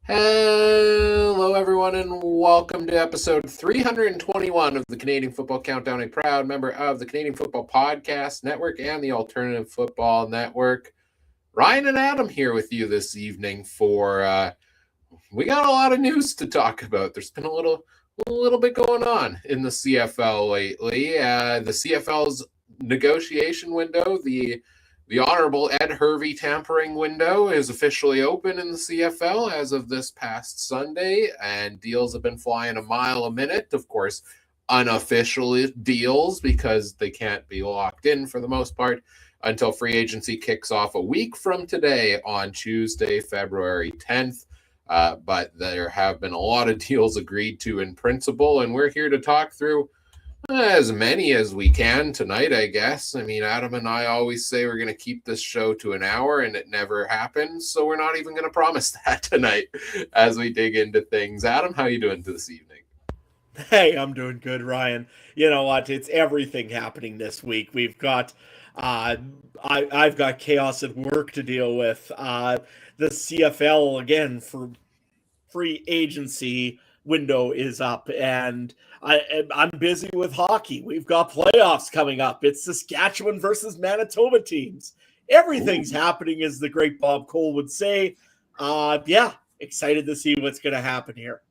Hello, everyone, and welcome to episode 321 of the Canadian Football Countdown, a proud member of the Canadian Football Podcast Network and the Alternative Football Network. Ryan and Adam here with you this evening for we got a lot of news to talk about. There's been a little bit going on in the CFL lately. The CFL's negotiation window, the Honorable Ed Hervey tampering window is officially open in the CFL as of this past Sunday, and deals have been flying a mile a minute. Of course, unofficial deals because they can't be locked in for the most part until free agency kicks off a week from today on Tuesday, February 10th. But there have been a lot of deals agreed to in principle, and we're here to talk through as many as we can tonight, I guess. I mean, Adam and I always say we're going to keep this show to an hour, and it never happens. So we're not even going to promise that tonight as we dig into things. Adam, how you doing this evening? Hey, I'm doing good, Ryan. You know what? It's everything happening this week. We've got, I've got chaos at work to deal with. The CFL again for free agency window is up, and I'm busy with hockey. We've got playoffs coming up. It's Saskatchewan versus Manitoba teams. Everything's happening, as the great Bob Cole would say. Yeah, excited to see what's going to happen here.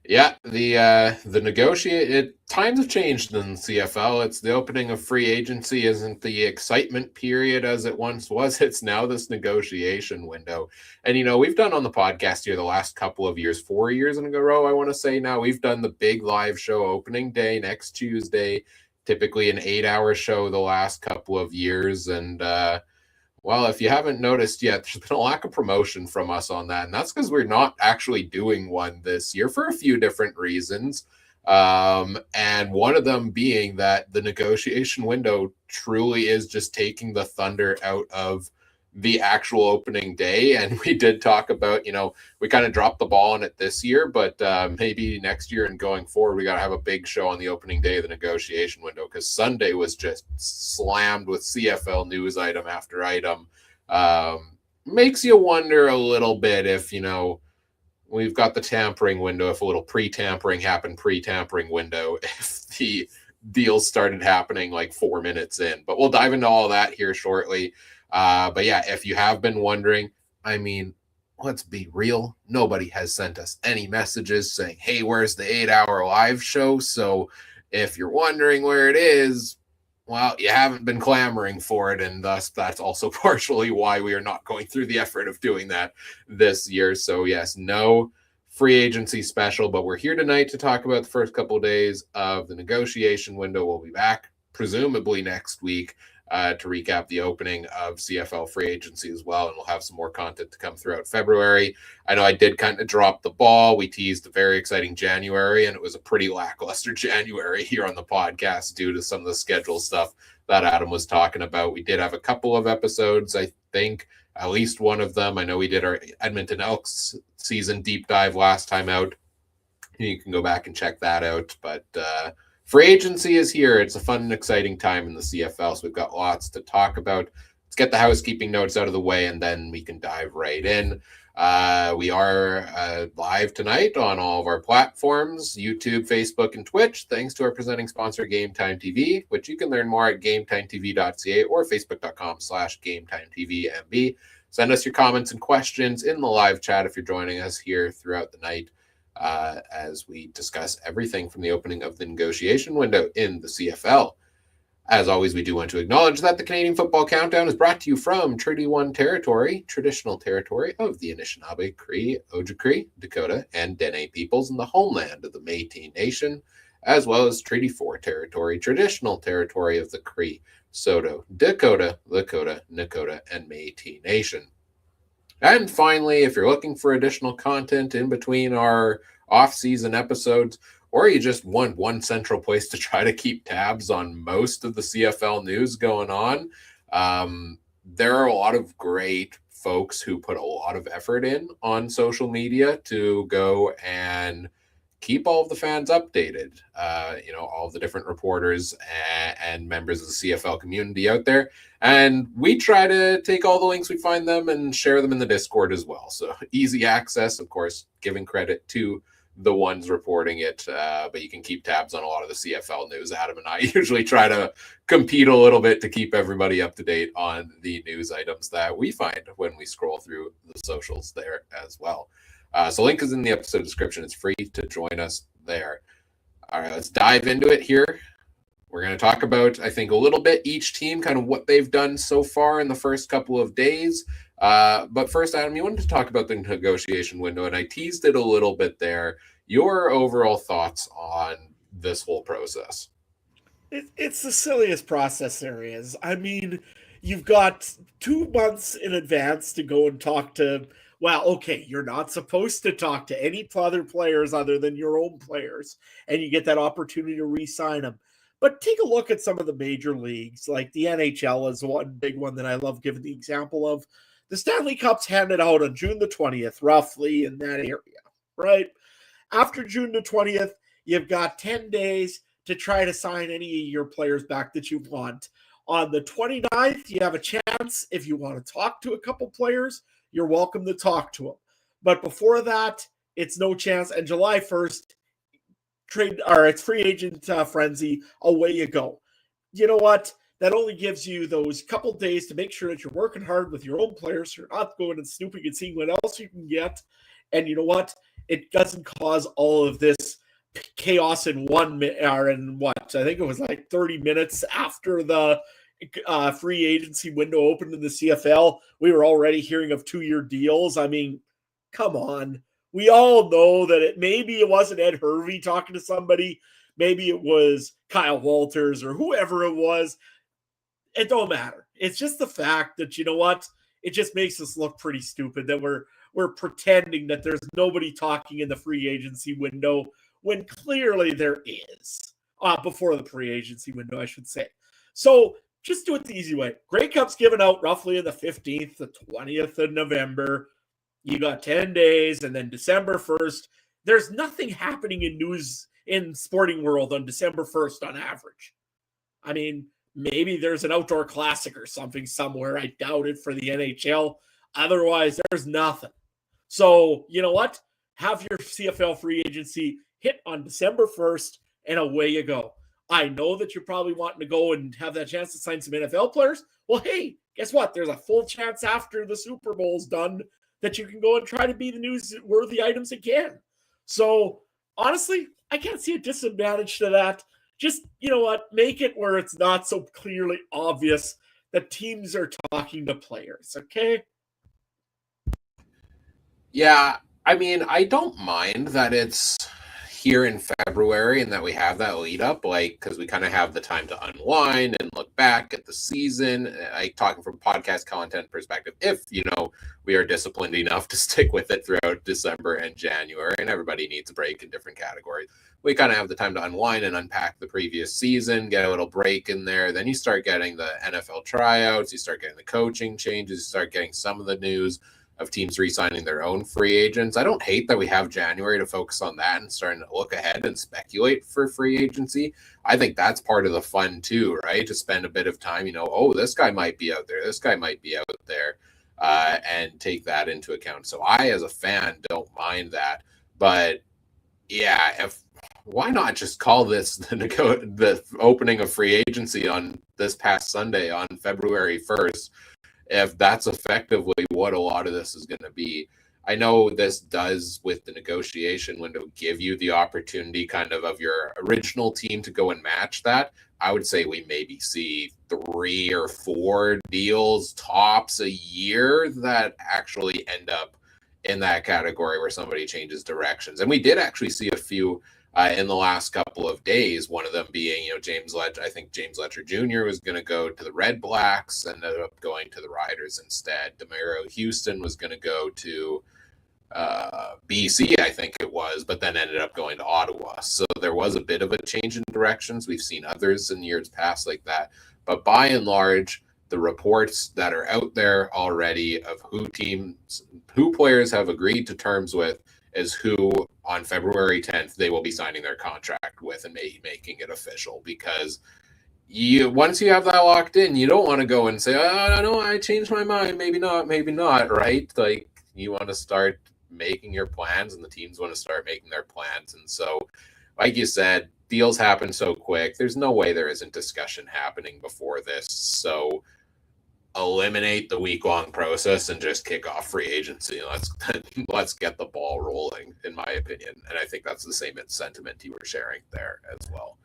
Yeah, the negotiate times have changed in the CFL. It's the opening of free agency isn't the excitement period as it once was. It's now this negotiation window. And we've done on the podcast here the last couple of years, 4 years in a row, I want to say now, we've done the big live show opening day next Tuesday, typically an 8-hour show the last couple of years. And well, if you haven't noticed yet, there's been a lack of promotion from us on that. And that's because we're not actually doing one this year for a few different reasons. And one of them being that the negotiation window truly is just taking the thunder out of the actual opening day. And we did talk about, we kind of dropped the ball on it this year, but maybe next year and going forward, we got to have a big show on the opening day of the negotiation window, because Sunday was just slammed with CFL news item after item. Makes you wonder a little bit if, we've got the tampering window, if a little pre-tampering happened pre-tampering window, if the deals started happening like 4 minutes in. But we'll dive into all that here shortly. But yeah, if you have been wondering, I mean, let's be real. Nobody has sent us any messages saying, hey, where's the 8-hour live show? So if you're wondering where it is, well, you haven't been clamoring for it. And thus, that's also partially why we are not going through the effort of doing that this year. So yes, no free agency special, but we're here tonight to talk about the first couple of days of the negotiation window. We'll be back presumably next week to recap the opening of CFL free agency as well, and we'll have some more content to come throughout February. I know I did kind of drop the ball. We teased a very exciting January, and it was a pretty lackluster January here on the podcast due to some of the schedule stuff that Adam was talking about. We did have a couple of episodes, I think, at least one of them. I know we did our Edmonton Elks season deep dive last time out. You can go back and check that out, but free agency is here. It's a fun and exciting time in the CFL, so we've got lots to talk about. Let's get the housekeeping notes out of the way, and then we can dive right in. We are live tonight on all of our platforms, YouTube, Facebook, and Twitch, thanks to our presenting sponsor, Game Time TV, which you can learn more at GameTimeTV.ca or Facebook.com/GameTimeTVMB. Send us your comments and questions in the live chat if you're joining us here throughout the night, as we discuss everything from the opening of the negotiation window in the CFL. As always, we do want to acknowledge that the Canadian Football Countdown is brought to you from Treaty 1 territory, traditional territory of the Anishinaabe, Cree, Ojibwe, Dakota, and Dene peoples, and the homeland of the Métis Nation, as well as Treaty 4 territory, traditional territory of the Cree, Saulteaux, Dakota, Lakota, Nakota, and Métis Nation. And finally, if you're looking for additional content in between our off-season episodes, or you just want one central place to try to keep tabs on most of the CFL news going on, there are a lot of great folks who put a lot of effort in on social media to go and keep all of the fans updated. All of the different reporters and members of the CFL community out there. And we try to take all the links we find them and share them in the Discord as well. So easy access, of course, giving credit to the ones reporting it, but you can keep tabs on a lot of the CFL news. Adam and I usually try to compete a little bit to keep everybody up to date on the news items that we find when we scroll through the socials there as well. So link is in the episode description. It's free to join us there. All right, let's dive into it here. We're going to talk about, I think, a little bit each team, kind of what they've done so far in the first couple of days. But first, Adam, you wanted to talk about the negotiation window, and I teased it a little bit there. Your overall thoughts on this whole process? It's the silliest process there is. I mean, you've got 2 months in advance to go and talk to. Well, okay, you're not supposed to talk to any other players other than your own players, and you get that opportunity to re-sign them. But take a look at some of the major leagues, like the NHL is one big one that I love giving the example of. The Stanley Cup's handed out on June the 20th, roughly in that area, right? After June the 20th, you've got 10 days to try to sign any of your players back that you want. On the 29th, you have a chance if you want to talk to a couple players, you're welcome to talk to them. But before that, it's no chance. And July 1st, it's free agent frenzy. Away you go. You know what? That only gives you those couple days to make sure that you're working hard with your own players. You're not going and snooping and seeing what else you can get. And you know what? It doesn't cause all of this chaos in 1 minute, or in what? I think it was like 30 minutes after the free agency window opened in the CFL. We were already hearing of 2-year deals. I mean, come on. We all know that maybe it wasn't Ed Hervey talking to somebody. Maybe it was Kyle Walters or whoever it was. It don't matter. It's just the fact that, you know what? It just makes us look pretty stupid that we're pretending that there's nobody talking in the free agency window when clearly there is. Before the free agency window, I should say. So just do it the easy way. Grey Cup's given out roughly on the 15th, the 20th of November. You got 10 days, and then December 1st. There's nothing happening in news in sporting world on December 1st on average. I mean, maybe there's an outdoor classic or something somewhere. I doubt it for the NHL. Otherwise, there's nothing. So, you know what? Have your CFL free agency hit on December 1st, and away you go. I know that you're probably wanting to go and have that chance to sign some NFL players. Well, hey, guess what? There's a full chance after the Super Bowl's done that you can go and try to be the newsworthy items again. So, honestly, I can't see a disadvantage to that. Just, you know what? Make it where it's not so clearly obvious that teams are talking to players, okay? Yeah, I mean, I don't mind that it's here in February and that we have that lead up, like, because we kind of have the time to unwind and look back at the season. Like, talking from podcast content perspective, if we are disciplined enough to stick with it throughout December and January, and everybody needs a break in different categories, we kind of have the time to unwind and unpack the previous season, get a little break in there. Then you start getting the NFL tryouts, you start getting the coaching changes, you start getting some of the news of teams re-signing their own free agents. I don't hate that we have January to focus on that and starting to look ahead and speculate for free agency. I think that's part of the fun too, right? To spend a bit of time, this guy might be out there, this guy might be out there, and take that into account. So I, as a fan, don't mind that. But yeah, why not just call this the opening of free agency on this past Sunday on February 1st? If that's effectively what a lot of this is going to be. I know this does, with the negotiation window, give you the opportunity kind of your original team to go and match that. I would say we maybe see 3 or 4 deals tops a year that actually end up in that category where somebody changes directions. And we did actually see a few in the last couple of days, one of them being, James Letcher. I think James Letcher Jr. was going to go to the Red Blacks, ended up going to the Riders instead. Demiro Houston was going to go to BC, I think it was, but then ended up going to Ottawa. So there was a bit of a change in directions. We've seen others in years past like that. But by and large, the reports that are out there already of who players have agreed to terms with, is who on February 10th they will be signing their contract with and making it official, because once you have that locked in, you don't want to go and say, oh, no, I changed my mind. Maybe not, right? Like, you want to start making your plans, and the teams want to start making their plans. And so, like you said, deals happen so quick. There's no way there isn't discussion happening before this. So eliminate the week-long process and just kick off free agency. Let's get the ball rolling, in my opinion. And I think that's the same sentiment you were sharing there as well.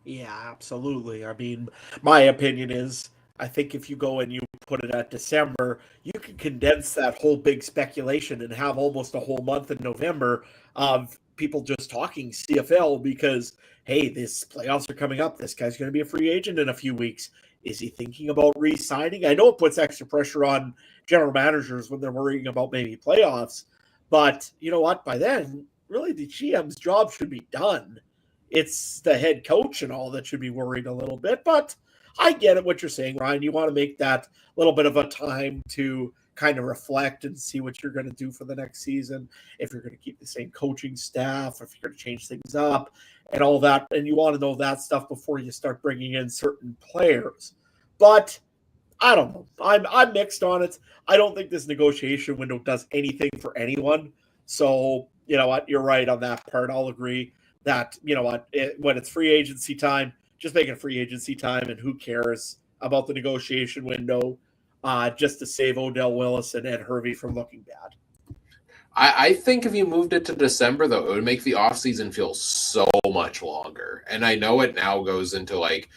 Yeah, absolutely. I mean, my opinion is I think if you go and you put it at December, you can condense that whole big speculation and have almost a whole month in November of people just talking CFL because, hey, this playoffs are coming up. This guy's going to be a free agent in a few weeks. Is he thinking about re signing? I know it puts extra pressure on general managers when they're worrying about maybe playoffs, but you know what? By then, really, the GM's job should be done. It's the head coach and all that should be worried a little bit. But I get it what you're saying, Ryan. You want to make that little bit of a time to kind of reflect and see what you're going to do for the next season. If you're going to keep the same coaching staff, if you're going to change things up and all that. And you want to know that stuff before you start bringing in certain players. But I don't know. I'm mixed on it. I don't think this negotiation window does anything for anyone. So, you know what? You're right on that part. I'll agree that, you know what, when it's free agency time, just make it free agency time, and who cares about the negotiation window, just to save Odell Willis and Ed Hervey from looking bad. I think if you moved it to December, though, it would make the offseason feel so much longer. And I know it now goes into like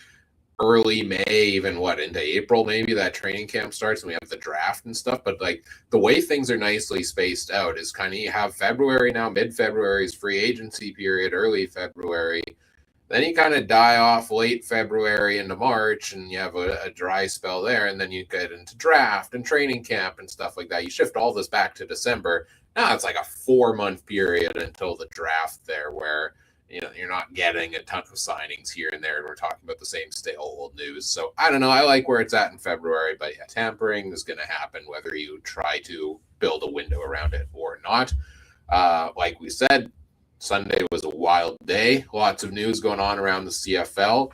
early May, even into April, maybe that training camp starts and we have the draft and stuff. But like the way things are nicely spaced out is kind of, you have February now, mid-February is free agency period, early February. Then you kind of die off late February into March, and you have a dry spell there. And then you get into draft and training camp and stuff like that. You shift all this back to December. Now it's like a 4-month period until the draft there, where you're not getting a ton of signings here and there, and we're talking about the same stale old news. So I don't know. I like where it's at in February, but yeah, tampering is going to happen whether you try to build a window around it or not. Like we said, Sunday was a wild day. Lots of news going on around the CFL.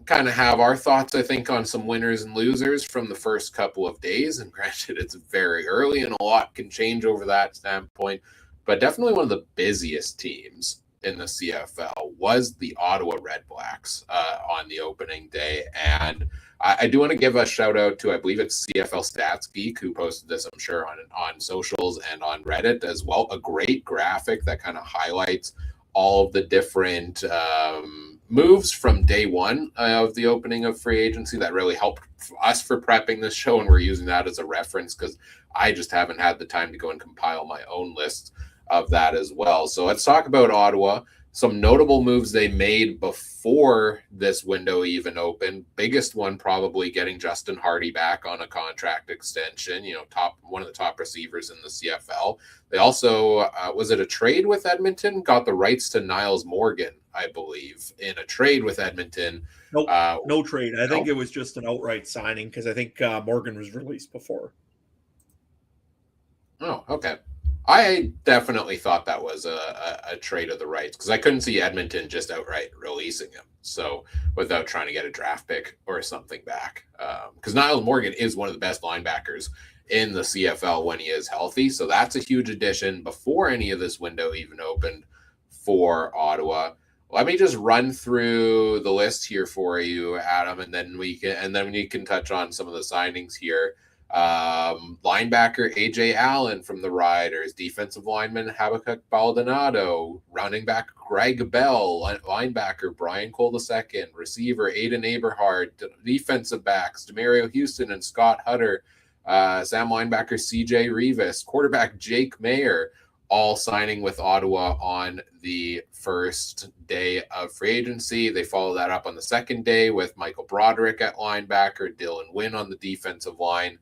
Kind of have our thoughts, I think, on some winners and losers from the first couple of days. And granted, it's very early and a lot can change over that standpoint. But definitely one of the busiest teams in the CFL was the Ottawa Red Blacks on the opening day. And I do want to give a shout out to, I believe it's CFL Stats Geek, who posted this, I'm sure, on socials and on Reddit as well. A great graphic that kind of highlights all of the different moves from day one of the opening of free agency that really helped us for prepping this show. And we're using that as a reference because I just haven't had the time to go and compile my own list of that as well. So let's talk about Ottawa. Some notable moves they made before this window even opened. Biggest one probably getting Justin Hardy back on a contract extension, one of the top receivers in the CFL. They also, was it a trade with Edmonton? Got the rights to Niles Morgan, I believe, in a trade with Edmonton. Nope, no trade. I think it was just an outright signing because I think Morgan was released before. Oh, okay. I definitely thought that was a trade of the rights because I couldn't see Edmonton just outright releasing him. So without trying to get a draft pick or something back, because Niles Morgan is one of the best linebackers in the CFL when he is healthy. So that's a huge addition before any of this window even opened for Ottawa. Let me just run through the list here for you, Adam, and then we can touch on some of the signings here. Linebacker AJ Allen from the Riders, defensive lineman Habakkuk Baldonado, running back Greg Bell, linebacker Brian Cole II, receiver Aiden Eberhard, defensive backs Demario Houston and Scott Hutter, Sam linebacker CJ Rivas, quarterback Jake Mayer, all signing with Ottawa on the first day of free agency. They follow that up on the second day with Michael Broderick at linebacker, Dylan Wynn on the defensive line.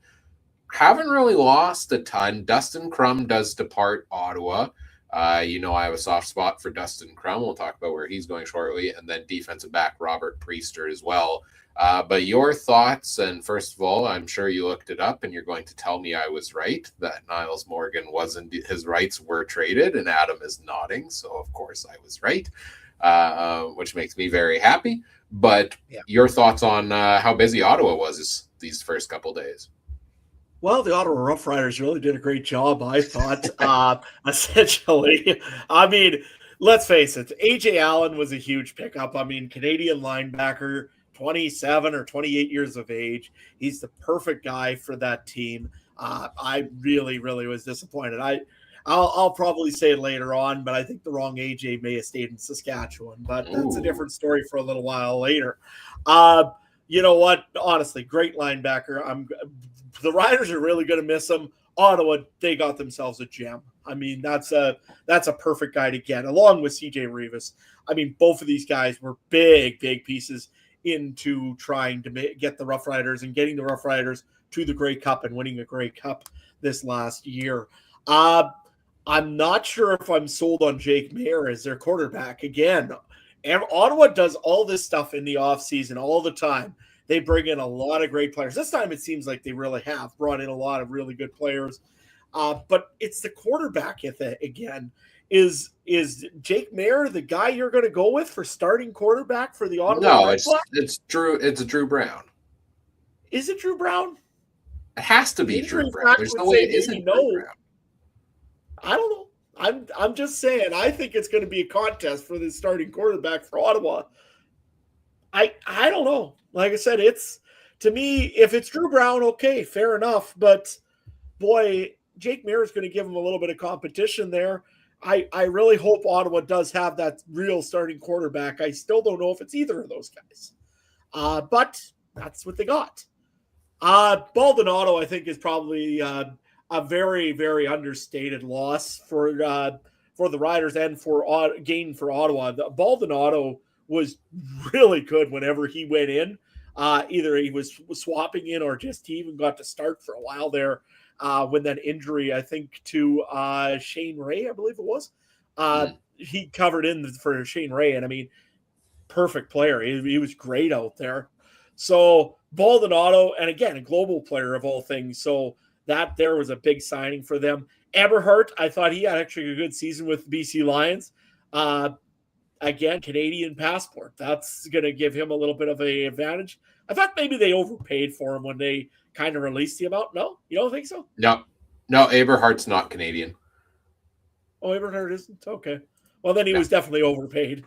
Haven't really lost a ton. Dustin Crum does depart Ottawa. I have a soft spot for Dustin Crum. We'll talk about where he's going shortly, and then defensive back Robert Priester as well. But your thoughts, and first of all, I'm sure you looked it up and you're going to tell me I was right, that Niles Morgan wasn't, his rights were traded, and Adam is nodding. So, of course, I was right, which makes me very happy. But your thoughts on how busy Ottawa was these first couple days? Well, the Ottawa Rough Riders really did a great job, I thought. Essentially, I mean, let's face it, AJ Allen was a huge pickup. I mean, Canadian linebacker, 27 or 28 years of age. He's the perfect guy for that team. I really, really was disappointed. I'll probably say it later on, but I think the wrong AJ may have stayed in Saskatchewan. But that's a different story for a little while later. You know what? Honestly, great linebacker. The Riders are really going to miss him. Ottawa, they got themselves a gem. I mean, that's a perfect guy to get, along with CJ Rivas. I mean, both of these guys were big pieces into trying to get the Rough Riders and getting the Rough Riders to the Grey Cup and winning a Grey Cup this last year. I'm not sure if I'm sold on Jake Maier as their quarterback. Again, Ottawa does all this stuff in the offseason all the time. They bring in a lot of great players. This time it seems like they really have brought in a lot of really good players. But it's the quarterback again. Is Jake Maier the guy you're going to go with for starting quarterback for the Ottawa? No, it's Drew Brown. Is it Drew Brown? It has to be Drew Brown. There's no way it isn't Drew Brown. I don't know. I'm just saying. I think it's going to be a contest for the starting quarterback for Ottawa. I don't know. Like I said, it's, to me, if it's Drew Brown, okay, fair enough. But boy, Jake Maier is going to give him a little bit of competition there. I really hope Ottawa does have that real starting quarterback. I still don't know if it's either of those guys. But that's what they got. Baldonado, I think, is probably a very, very understated loss for the Riders and for gain for Ottawa. Baldonado was really good whenever he went in. Either he was swapping in or just he even got to start for a while there when that injury, I think, to Shane Ray, I believe it was. He covered in for Shane Ray. And, I mean, perfect player. He was great out there. So, Baldonado, and again, a global player of all things. So, that there was a big signing for them. Eberhardt, I thought he had actually a good season with the BC Lions. Again, Canadian passport. That's going to give him a little bit of an advantage. I thought maybe they overpaid for him when they kind of released the amount. No? You don't think so? No, Eberhardt's not Canadian. Oh, Eberhardt isn't? Okay. Well, then he was definitely overpaid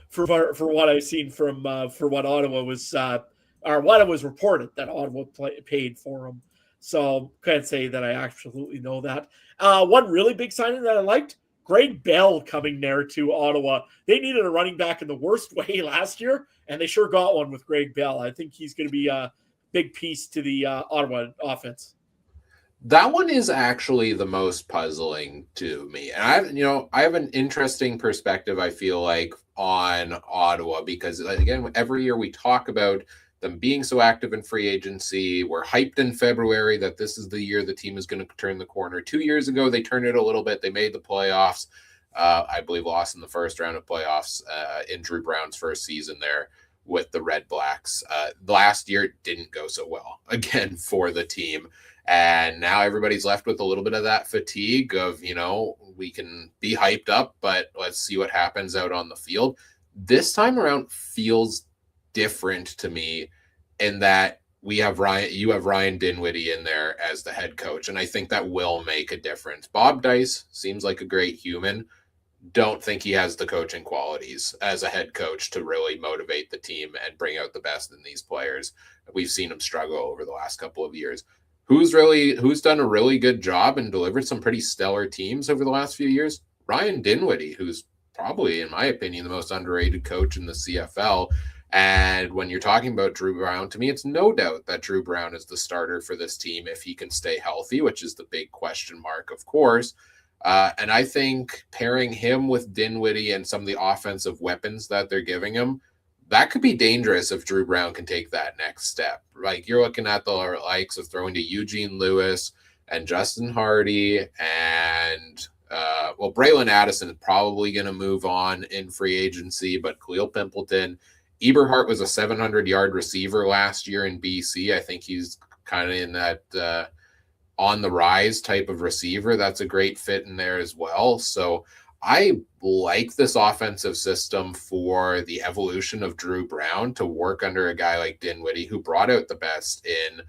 for what I've seen from for what Ottawa was or what it was reported that Ottawa paid for him. So can't say that I absolutely know that. One really big signing that I liked, Greg Bell coming there to Ottawa. They needed a running back in the worst way last year, and they sure got one with Greg Bell. I think he's going to be a big piece to the Ottawa offense. That one is actually the most puzzling to me. And I have an interesting perspective, I feel like, on Ottawa, because again, every year we talk about them being so active in free agency. We're hyped in February that this is the year the team is going to turn the corner. 2 years ago, they turned it a little bit. They made the playoffs. I believe lost in the first round of playoffs in Drew Brown's first season there with the Red Blacks. Last year didn't go so well, again, for the team. And now everybody's left with a little bit of that fatigue of, we can be hyped up, but let's see what happens out on the field. This time around feels different to me in that you have Ryan Dinwiddie in there as the head coach, and I think that will make a difference. Bob Dice seems like a great human. Don't think he has the coaching qualities as a head coach to really motivate the team and bring out the best in these players. We've seen him struggle over the last couple of years. Who's done a really good job and delivered some pretty stellar teams over the last few years? Ryan Dinwiddie, who's probably, in my opinion, the most underrated coach in the CFL. And when you're talking about Drew Brown, to me, it's no doubt that Drew Brown is the starter for this team if he can stay healthy, which is the big question mark, of course. And I think pairing him with Dinwiddie and some of the offensive weapons that they're giving him, that could be dangerous if Drew Brown can take that next step. Like, you're looking at the likes of throwing to Eugene Lewis and Justin Hardy and Braylon Addison is probably going to move on in free agency, but Khalil Pimpleton, Eberhardt was a 700-yard receiver last year in BC. I think he's kind of in that on the rise type of receiver. That's a great fit in there as well. So I like this offensive system for the evolution of Drew Brown to work under a guy like Dinwiddie, who brought out the best in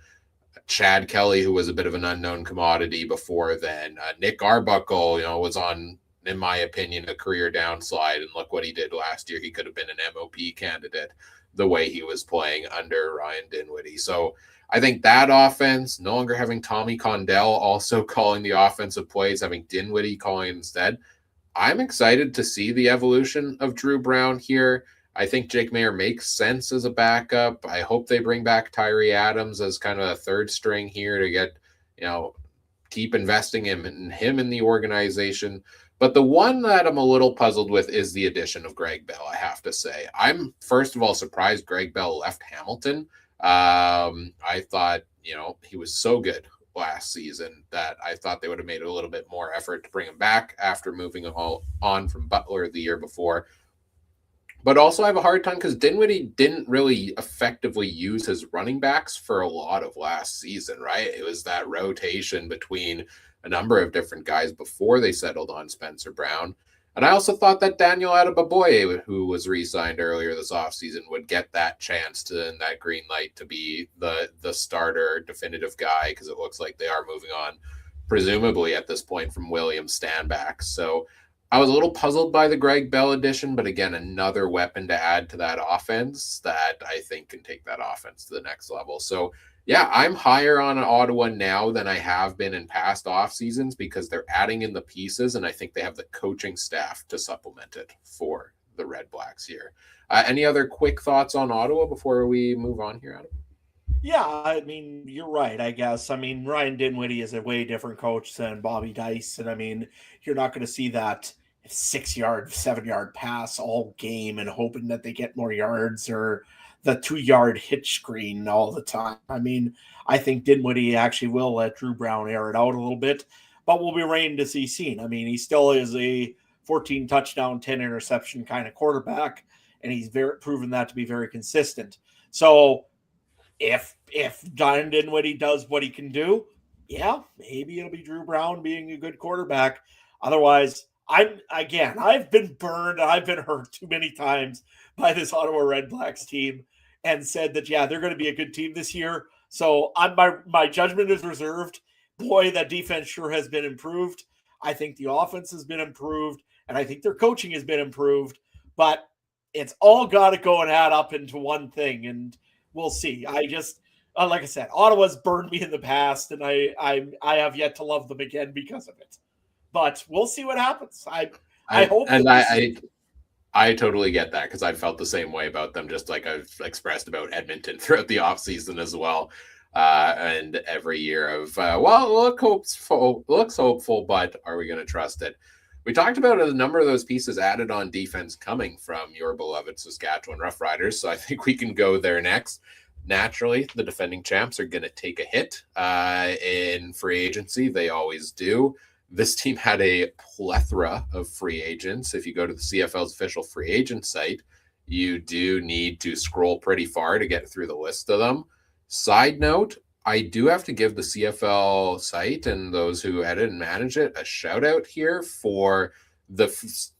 Chad Kelly, who was a bit of an unknown commodity before then. Nick Arbuckle, was on, in my opinion, a career downslide. And look what he did last year. He could have been an MOP candidate the way he was playing under Ryan Dinwiddie. So I think that offense, no longer having Tommy Condell also calling the offensive plays, having Dinwiddie calling instead, I'm excited to see the evolution of Drew Brown here. I think Jake Mayer makes sense as a backup. I hope they bring back Tyree Adams as kind of a third string here to get, keep investing in him in the organization. But the one that I'm a little puzzled with is the addition of Greg Bell, I have to say. I'm, first of all, surprised Greg Bell left Hamilton. I thought, he was so good last season that I thought they would have made a little bit more effort to bring him back after moving on from Butler the year before. But also I have a hard time because Dinwiddie didn't really effectively use his running backs for a lot of last season, right? It was that rotation between a number of different guys before they settled on Spencer Brown. And I also thought that Daniel Adebaboye, who was re-signed earlier this offseason, would get that chance to, in that green light, to be the starter definitive guy, because it looks like they are moving on, presumably at this point, from William Stanback. So I was a little puzzled by the Greg Bell addition, but again, another weapon to add to that offense that I think can take that offense to the next level. So yeah, I'm higher on Ottawa now than I have been in past off seasons because they're adding in the pieces, and I think they have the coaching staff to supplement it for the Red Blacks here. Any other quick thoughts on Ottawa before we move on here, Adam? Yeah, I mean, you're right, I guess. I mean, Ryan Dinwiddie is a way different coach than Bobby Dice. And I mean, you're not going to see that 6-yard, 7-yard pass all game and hoping that they get more yards or the 2-yard hitch screen all the time. I mean, I think Dinwiddie actually will let Drew Brown air it out a little bit, but we'll be waiting to see seen. I mean, he still is a 14 touchdown, 10 interception kind of quarterback, and he's proven that to be very consistent. So, if John Dinwiddie does what he can do, yeah, maybe it'll be Drew Brown being a good quarterback. Otherwise, I've been burned. I've been hurt too many times by this Ottawa Red Blacks team and said that, yeah, they're going to be a good team this year. So my judgment is reserved. Boy, that defense sure has been improved. I think the offense has been improved, and I think their coaching has been improved. But it's all got to go and add up into one thing, and we'll see. I just, like I said, Ottawa's burned me in the past, and I have yet to love them again because of it. But we'll see what happens. I hope. And I totally get that because I felt the same way about them, just like I've expressed about Edmonton throughout the offseason as well. And every year of, looks hopeful, but are we going to trust it? We talked about a number of those pieces added on defense coming from your beloved Saskatchewan Roughriders, so I think we can go there next. Naturally, the defending champs are going to take a hit in free agency. They always do. This team had a plethora of free agents. If you go to the CFL's official free agent site, you do need to scroll pretty far to get through the list of them. Side note, I do have to give the CFL site and those who edit and manage it a shout out here for the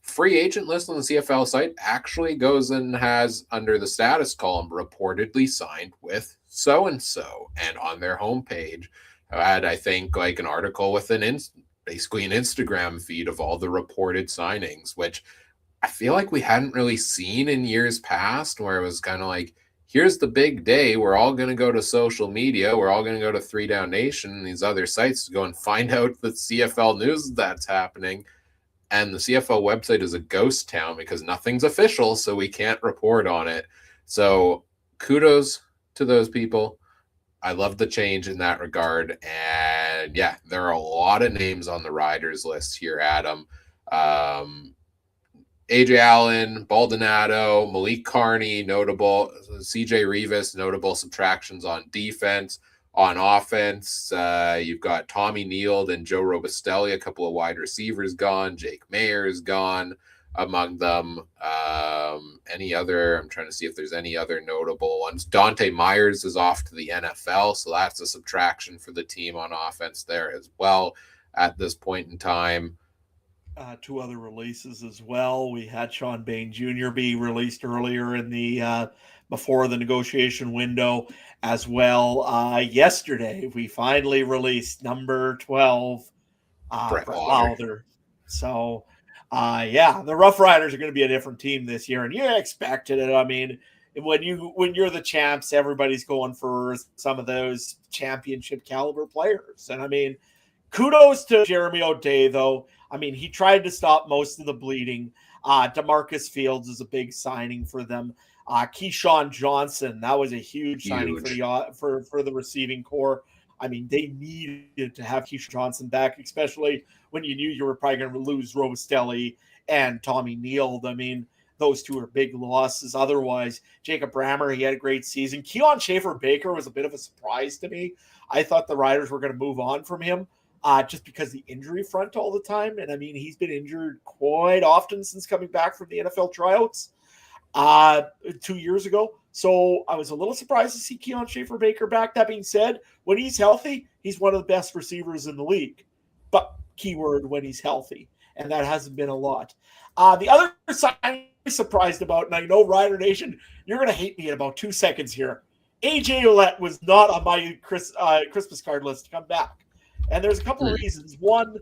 free agent list on the CFL site actually goes and has under the status column reportedly signed with so-and-so. And on their homepage had, I think, like an article with basically an Instagram feed of all the reported signings, which I feel like we hadn't really seen in years past, where it was kind of like, here's the big day. We're all going to go to social media. We're all going to go to 3 Down Nation and these other sites to go and find out the CFL news that's happening. And the CFL website is a ghost town because nothing's official, so we can't report on it. So kudos to those people. I love the change in that regard. And yeah, there are a lot of names on the riders list here, Adam. AJ Allen, Baldonado, Malik Carney, notable. CJ Rivas, notable subtractions on defense. On offense, you've got Tommy Neal and Joe Robustelli, a couple of wide receivers gone. Jake Mayer is gone among them. Any other? I'm trying to see if there's any other notable ones. Dante Myers is off to the NFL, so that's a subtraction for the team on offense there as well at this point in time. Two other releases as well. We had Sean Bain Jr. be released earlier in the before the negotiation window as well. Yesterday, we finally released number 12, Brett Brett Lauder. Lauder. So, yeah, the Rough Riders are going to be a different team this year, and you expected it. I mean, when you're the champs, everybody's going for some of those championship caliber players, and I mean, kudos to Jeremy O'Day, though. I mean, he tried to stop most of the bleeding. DeMarcus Fields is a big signing for them. Keyshawn Johnson, that was a huge signing for the receiving core. I mean, they needed to have Keyshawn Johnson back, especially when you knew you were probably going to lose Robustelli and Tommy Neal. I mean, those two are big losses. Otherwise, Jacob Brammer, he had a great season. Keon Schaefer-Baker was a bit of a surprise to me. I thought the Riders were going to move on from him. Just because the injury front all the time. And I mean, he's been injured quite often since coming back from the NFL tryouts 2 years ago. So I was a little surprised to see Keon Schaefer-Baker back. That being said, when he's healthy, he's one of the best receivers in the league. But keyword, when he's healthy. And that hasn't been a lot. The other side I'm surprised about, and I know Rider Nation, you're going to hate me in about 2 seconds here. AJ Ouellette was not on my Christmas card list to come back. And there's a couple of reasons. One,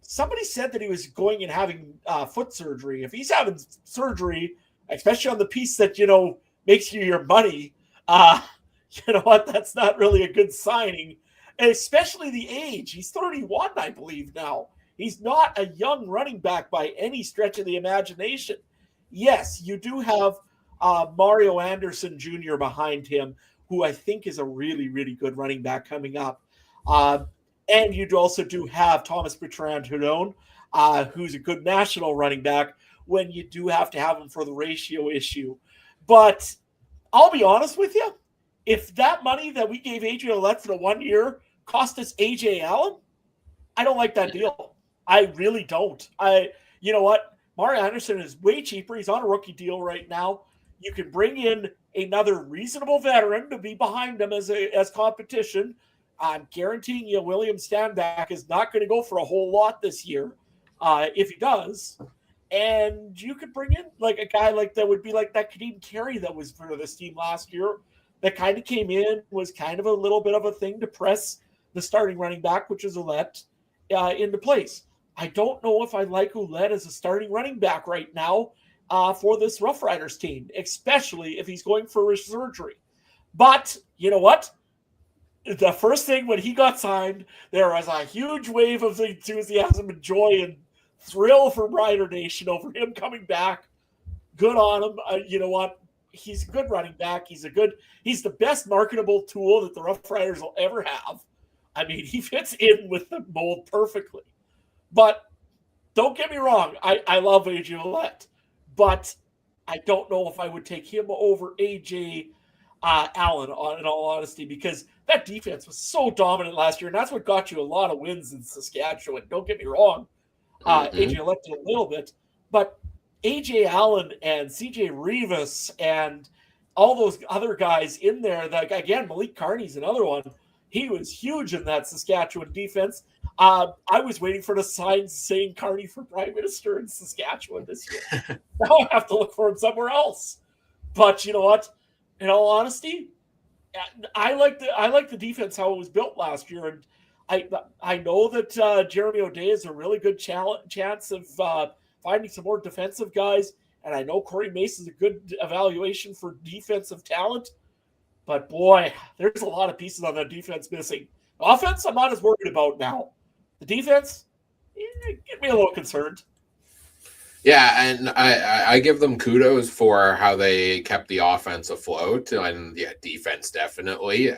somebody said that he was going and having foot surgery. If he's having surgery, especially on the piece that, makes you your money, you know what? That's not really a good signing. And especially the age. He's 31, I believe, now. He's not a young running back by any stretch of the imagination. Yes, you do have Mario Anderson Jr. behind him, who I think is a really, really good running back coming up. And you also do have Thomas Bertrand-Hudon, who's a good national running back when you do have to have him for the ratio issue. But I'll be honest with you. If that money that we gave AJ Ouellette for the 1 year cost us AJ Allen, I don't like that deal. I really don't. You know what? Mario Anderson is way cheaper. He's on a rookie deal right now. You can bring in another reasonable veteran to be behind him as competition. I'm guaranteeing you William Stanback is not going to go for a whole lot this year if he does. And you could bring in like a guy like that would be like that Kadeem Carey that was for this team last year that kind of came in, was kind of a little bit of a thing to press the starting running back, which is Ouellette, into place. I don't know if I like Ouellette as a starting running back right now for this Rough Riders team, especially if he's going for surgery. But you know what? The first thing when he got signed, there was a huge wave of enthusiasm and joy and thrill from Rider Nation over him coming back. Good on him. You know what? He's a good running back. He's the best marketable tool that the Rough Riders will ever have. I mean, he fits in with the mold perfectly. But don't get me wrong. I love AJ Ouellette, but I don't know if I would take him over AJ Allen, in all honesty, because that defense was so dominant last year, and that's what got you a lot of wins in Saskatchewan. Don't get me wrong. AJ Ouellette did a little bit, but AJ Allen and CJ Rivas and all those other guys in there, like again, Malik Carney's another one. He was huge in that Saskatchewan defense. I was waiting for the sign saying Carney for Prime Minister in Saskatchewan this year. Now I have to look for him somewhere else. But you know what? In all honesty, I like the defense how it was built last year, and I know that Jeremy O'Day is a really good chance of finding some more defensive guys, and I know Corey Mace is a good evaluation for defensive talent. But boy, there's a lot of pieces on that defense missing. Offense, I'm not as worried about now. The defense, get me a little concerned. Yeah, and I give them kudos for how they kept the offense afloat, and yeah, defense definitely.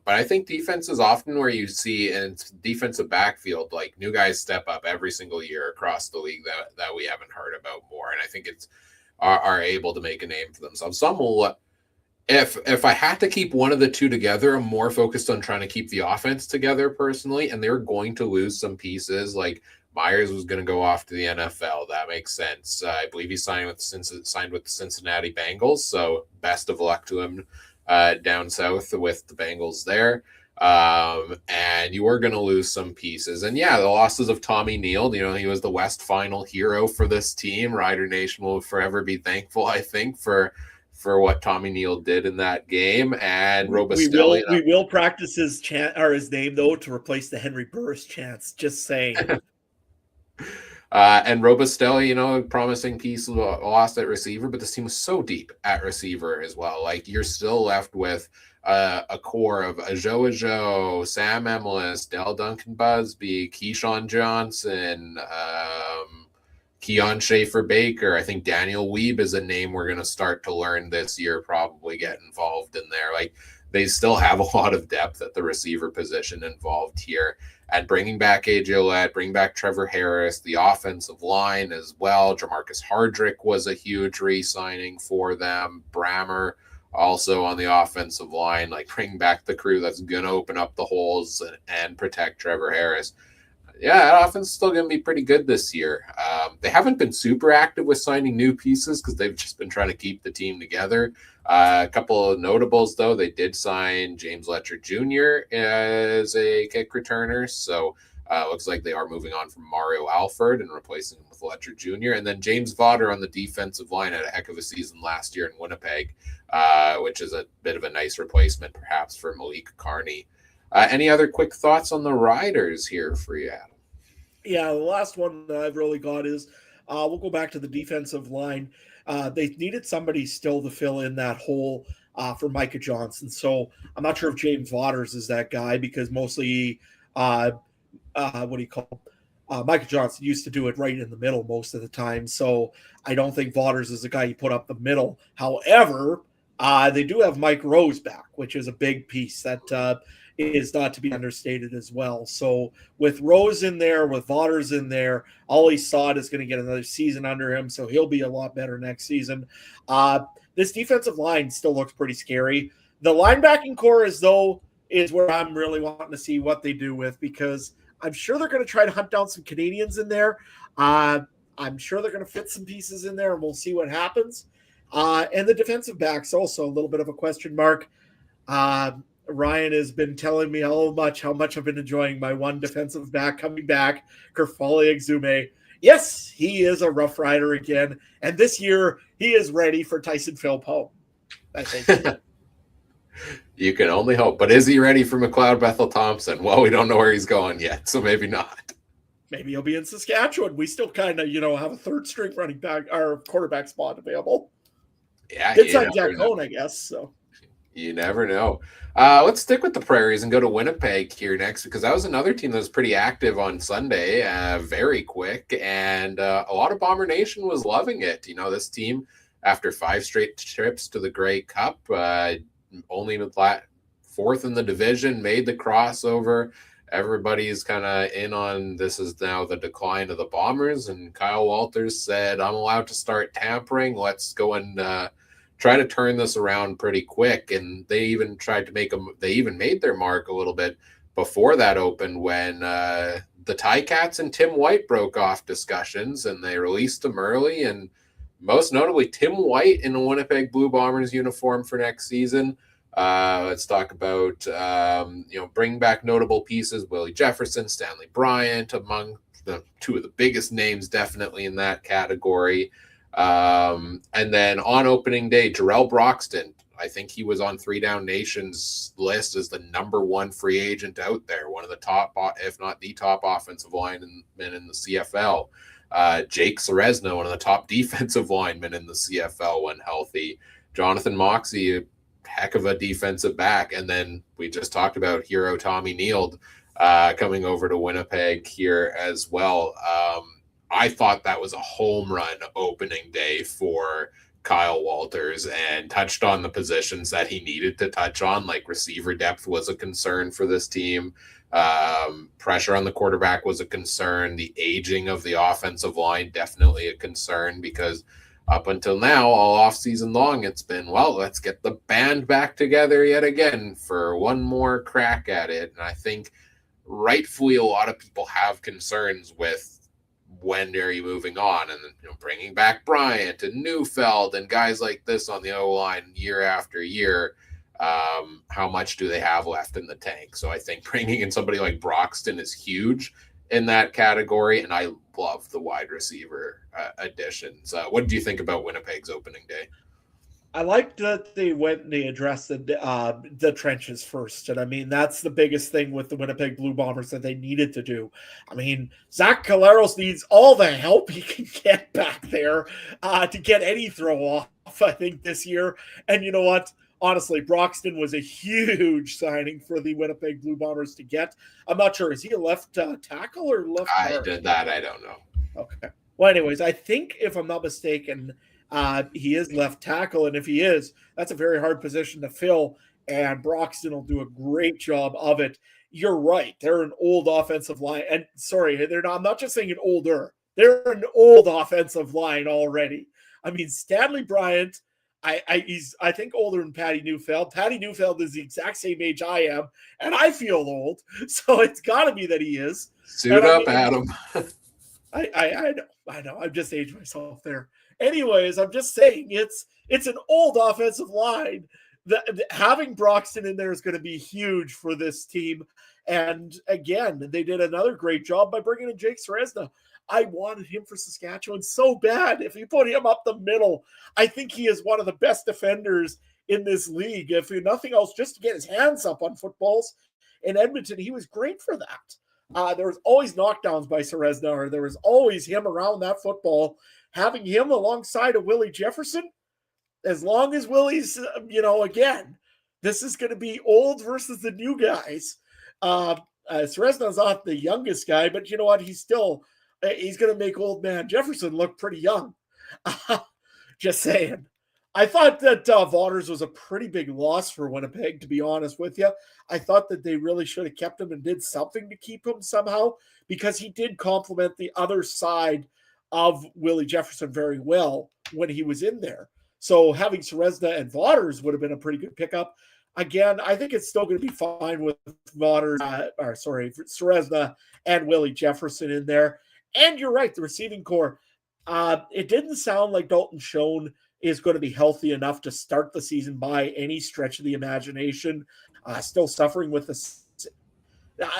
But I think defense is often where you see in defensive backfield, like new guys step up every single year across the league that we haven't heard about more, and I think it's are able to make a name for themselves. Some will If I had to keep one of the two together, I'm more focused on trying to keep the offense together personally, and they're going to lose some pieces. Like Myers was going to go off to the NFL. That makes sense. I believe he signed with the Cincinnati Bengals. So best of luck to him down south with the Bengals there. And you are going to lose some pieces. And yeah, the losses of Tommy Neal, he was the West Final hero for this team. Rider Nation will forever be thankful, I think, for what Tommy Neal did in that game. And Robustelli. We will practice his chant or his name though to replace the Henry Burris chants. Just saying. And Robustelli, promising piece lost at receiver, but this team was so deep at receiver as well. Like you're still left with a core of Ajo, Sam Emlis, Dell Duncan Busby, Keyshawn Johnson, Keon Schaefer Baker. I think Daniel Weeb is a name we're going to start to learn this year, probably get involved in there. Like they still have a lot of depth at the receiver position involved here. And bringing back AJ Ouellette, bring back Trevor Harris, the offensive line as well. Jamarcus Hardrick was a huge re-signing for them. Brammer also on the offensive line, like bring back the crew that's going to open up the holes and protect Trevor Harris. Yeah, that offense is still going to be pretty good this year. They haven't been super active with signing new pieces because they've just been trying to keep the team together. A couple of notables, though, they did sign James Letcher Jr. as a kick returner. So looks like they are moving on from Mario Alford and replacing him with Letcher Jr. And then James Vaughter on the defensive line had a heck of a season last year in Winnipeg, which is a bit of a nice replacement perhaps for Malik Carney. Any other quick thoughts on the Riders here for you, Adam? Yeah, the last one that I've really got is we'll go back to the defensive line. They needed somebody still to fill in that hole for Micah Johnson. So I'm not sure if James Waters is that guy because mostly, Micah Johnson used to do it right in the middle most of the time. So I don't think Waters is the guy you put up the middle. However, they do have Mike Rose back, which is a big piece that is not to be understated as well. So with Rose in there, with Waters in there, Ollie Sod is going to get another season under him, so he'll be a lot better next season. This defensive line still looks pretty scary. The linebacking core is where I'm really wanting to see what they do with because I'm sure they're going to try to hunt down some Canadians in there. I'm sure they're going to fit some pieces in there, and we'll see what happens. And the defensive backs also a little bit of a question mark. Ryan has been telling me how much I've been enjoying my one defensive back coming back, Kerfali Exume. Yes, he is a Rough Rider again, and this year he is ready for Tyson Philpott, I think. You can only hope. But is he ready for McLeod Bethel Thompson? Well, we don't know where he's going yet, so maybe not. Maybe he'll be in Saskatchewan. We still kind of, have a third string running back or quarterback spot available. Yeah, Did sign Jack Cohn, I guess. So you never know. Let's stick with the Prairies and go to Winnipeg here next because that was another team that was pretty active on Sunday, very quick, and a lot of Bomber Nation was loving it. This team, after 5 straight trips to the Grey Cup, only fourth in the division, made the crossover. Everybody's kind of in on this is now the decline of the Bombers, and Kyle Walters said, I'm allowed to start tampering. Let's go and try to turn this around pretty quick. And they even tried to they even made their mark a little bit before that opened when the Ticats and Tim White broke off discussions and they released them early. And most notably, Tim White in a Winnipeg Blue Bombers uniform for next season. Let's talk about, bring back notable pieces. Willie Jefferson, Stanley Bryant, among the two of the biggest names definitely in that category. And then on opening day, Jarrell Broxton, I think he was on 3 Down Nation's list as the number 1 free agent out there, one of the top, if not the top offensive linemen in the CFL. Jake Ceresno, one of the top defensive linemen in the CFL when healthy. Jonathan Moxey, a heck of a defensive back. And then we just talked about hero Tommy Neal coming over to Winnipeg here as well. I thought that was a home run opening day for Kyle Walters and touched on the positions that he needed to touch on, like receiver depth was a concern for this team. Pressure on the quarterback was a concern. The aging of the offensive line, definitely a concern because Up until now, all offseason long, it's been, well, let's get the band back together yet again for one more crack at it. And I think rightfully a lot of people have concerns with when are you moving on, and bringing back Bryant and Neufeld and guys like this on the O line year after year. How much do they have left in the tank? So I think bringing in somebody like Broxton is huge in that category, and I love the wide receiver additions. What do you think about Winnipeg's opening day? I like that they went and they addressed the trenches first. And I mean, that's the biggest thing with the Winnipeg Blue Bombers that they needed to do. I mean, Zach Caleros needs all the help he can get back there to get any throw off, I think, this year. And you know what? Honestly, Broxton was a huge signing for the Winnipeg Blue Bombers to get. I'm not sure. Is he a left tackle or left guard? I don't know. Okay. Well, anyways, I think if I'm not mistaken, he is left tackle, and if he is, that's a very hard position to fill, and Broxton will do a great job of it. You're right. They're an old offensive line, and sorry, they're not. I'm not just saying an older. They're an old offensive line already. I mean, Stanley Bryant, he's I think older than Patty Neufeld. Patty Neufeld is the exact same age I am, and I feel old, so it's got to be that he is. Suit up, Adam. I know. I've just aged myself there. Anyways, I'm just saying it's an old offensive line. Having Broxton in there is going to be huge for this team. And again, they did another great job by bringing in Jake Seresna. I wanted him for Saskatchewan so bad. If you put him up the middle, I think he is one of the best defenders in this league. If nothing else, just to get his hands up on footballs. In Edmonton, he was great for that. There was always knockdowns by Seresna, or there was always him around that football. Having him alongside of Willie Jefferson, as long as Willie's, again, this is going to be old versus the new guys. Seresna's not the youngest guy, but you know what? He's going to make old man Jefferson look pretty young. Just saying. I thought that Vaughters was a pretty big loss for Winnipeg, to be honest with you. I thought that they really should have kept him and did something to keep him somehow, because he did complement the other side of Willie Jefferson very well when he was in there. So having Seresna and Vaughters would have been a pretty good pickup. Again, I think it's still going to be fine with Seresna and Willie Jefferson in there. And you're right, the receiving core. It didn't sound like Dalton Schoen is going to be healthy enough to start the season by any stretch of the imagination. Still suffering with this.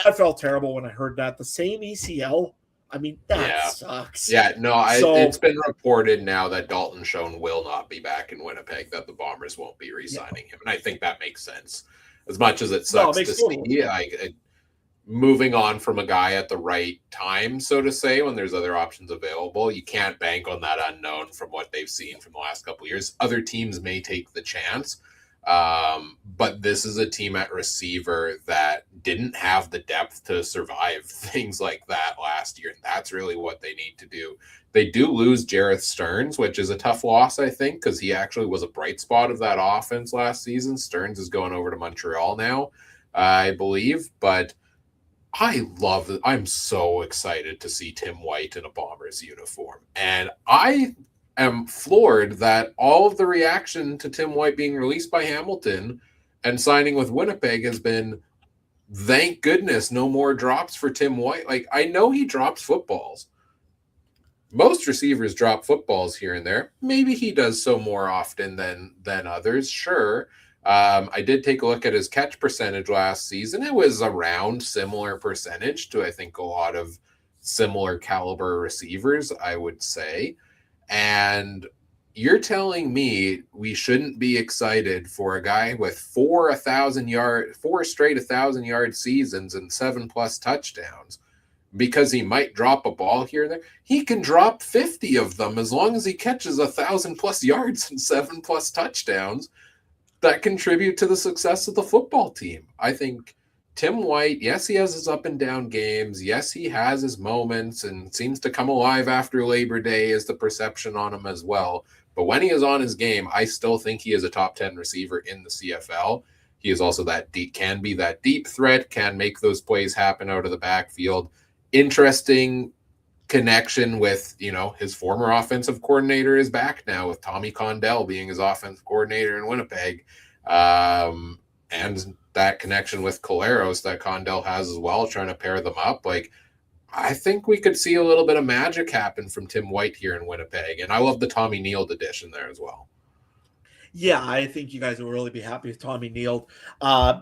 I felt terrible when I heard that. The same ACL. I mean, that sucks. Yeah, no, it's been reported now that Dalton Schoen will not be back in Winnipeg, that the Bombers won't be re-signing him. And I think that makes sense. As much as it sucks to see, moving on from a guy at the right time, so to say, when there's other options available, you can't bank on that unknown from what they've seen from the last couple of years. Other teams may take the chance. But this is a team at receiver that didn't have the depth to survive things like that last year. And that's really what they need to do. They do lose Jareth Stearns, which is a tough loss, I think, because he actually was a bright spot of that offense last season. Stearns is going over to Montreal now, I believe. But I'm so excited to see Tim White in a Bombers uniform. And I am floored that all of the reaction to Tim White being released by Hamilton and signing with Winnipeg has been, thank goodness, no more drops for Tim White. Like, I know he drops footballs. Most receivers drop footballs here and there. Maybe he does so more often than others, sure. I did take a look at his catch percentage last season. It was around similar percentage to, I think, a lot of similar caliber receivers, I would say. And you're telling me we shouldn't be excited for a guy with four straight 1,000-yard seasons and 7+ touchdowns because he might drop a ball here and there? He can drop 50 of them as long as he catches 1,000+ yards and 7+ touchdowns that contribute to the success of the football team. I think Tim White, yes, he has his up and down games. Yes, he has his moments and seems to come alive after Labor Day is the perception on him as well. But when he is on his game, I still think he is a top 10 receiver in the CFL. He is also can be that deep threat, can make those plays happen out of the backfield. Interesting connection with, his former offensive coordinator is back now with Tommy Condell being his offensive coordinator in Winnipeg. And that connection with Collaros that Condell has as well, trying to pair them up. Like, I think we could see a little bit of magic happen from Tim White here in Winnipeg. And I love the Tommy Neal addition there as well. Yeah, I think you guys will really be happy with Tommy Neal.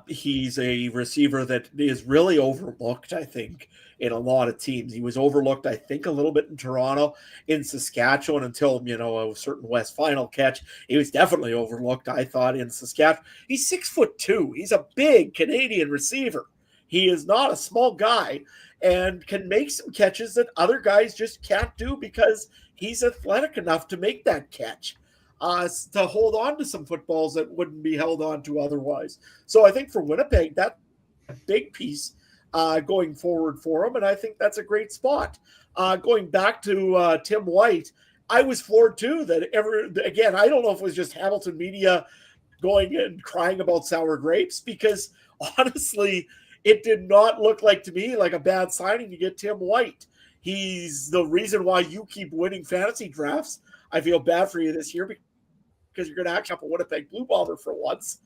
He's a receiver that is really overlooked, I think, in a lot of teams. He was overlooked, I think, a little bit in Toronto, in Saskatchewan until, a certain West Final catch. He was definitely overlooked, I thought, in Saskatchewan. He's 6'2". He's a big Canadian receiver. He is not a small guy and can make some catches that other guys just can't do because he's athletic enough to make that catch. To hold on to some footballs that wouldn't be held on to otherwise. So I think for Winnipeg, that's a big piece going forward for him, and I think that's a great spot. Going back to Tim White, I was floored too that again, I don't know if it was just Hamilton media going and crying about sour grapes, because honestly, it did not look like to me like a bad signing to get Tim White. He's the reason why you keep winning fantasy drafts. I feel bad for you this year because you're going to actually have a Winnipeg Blue Bomber for once,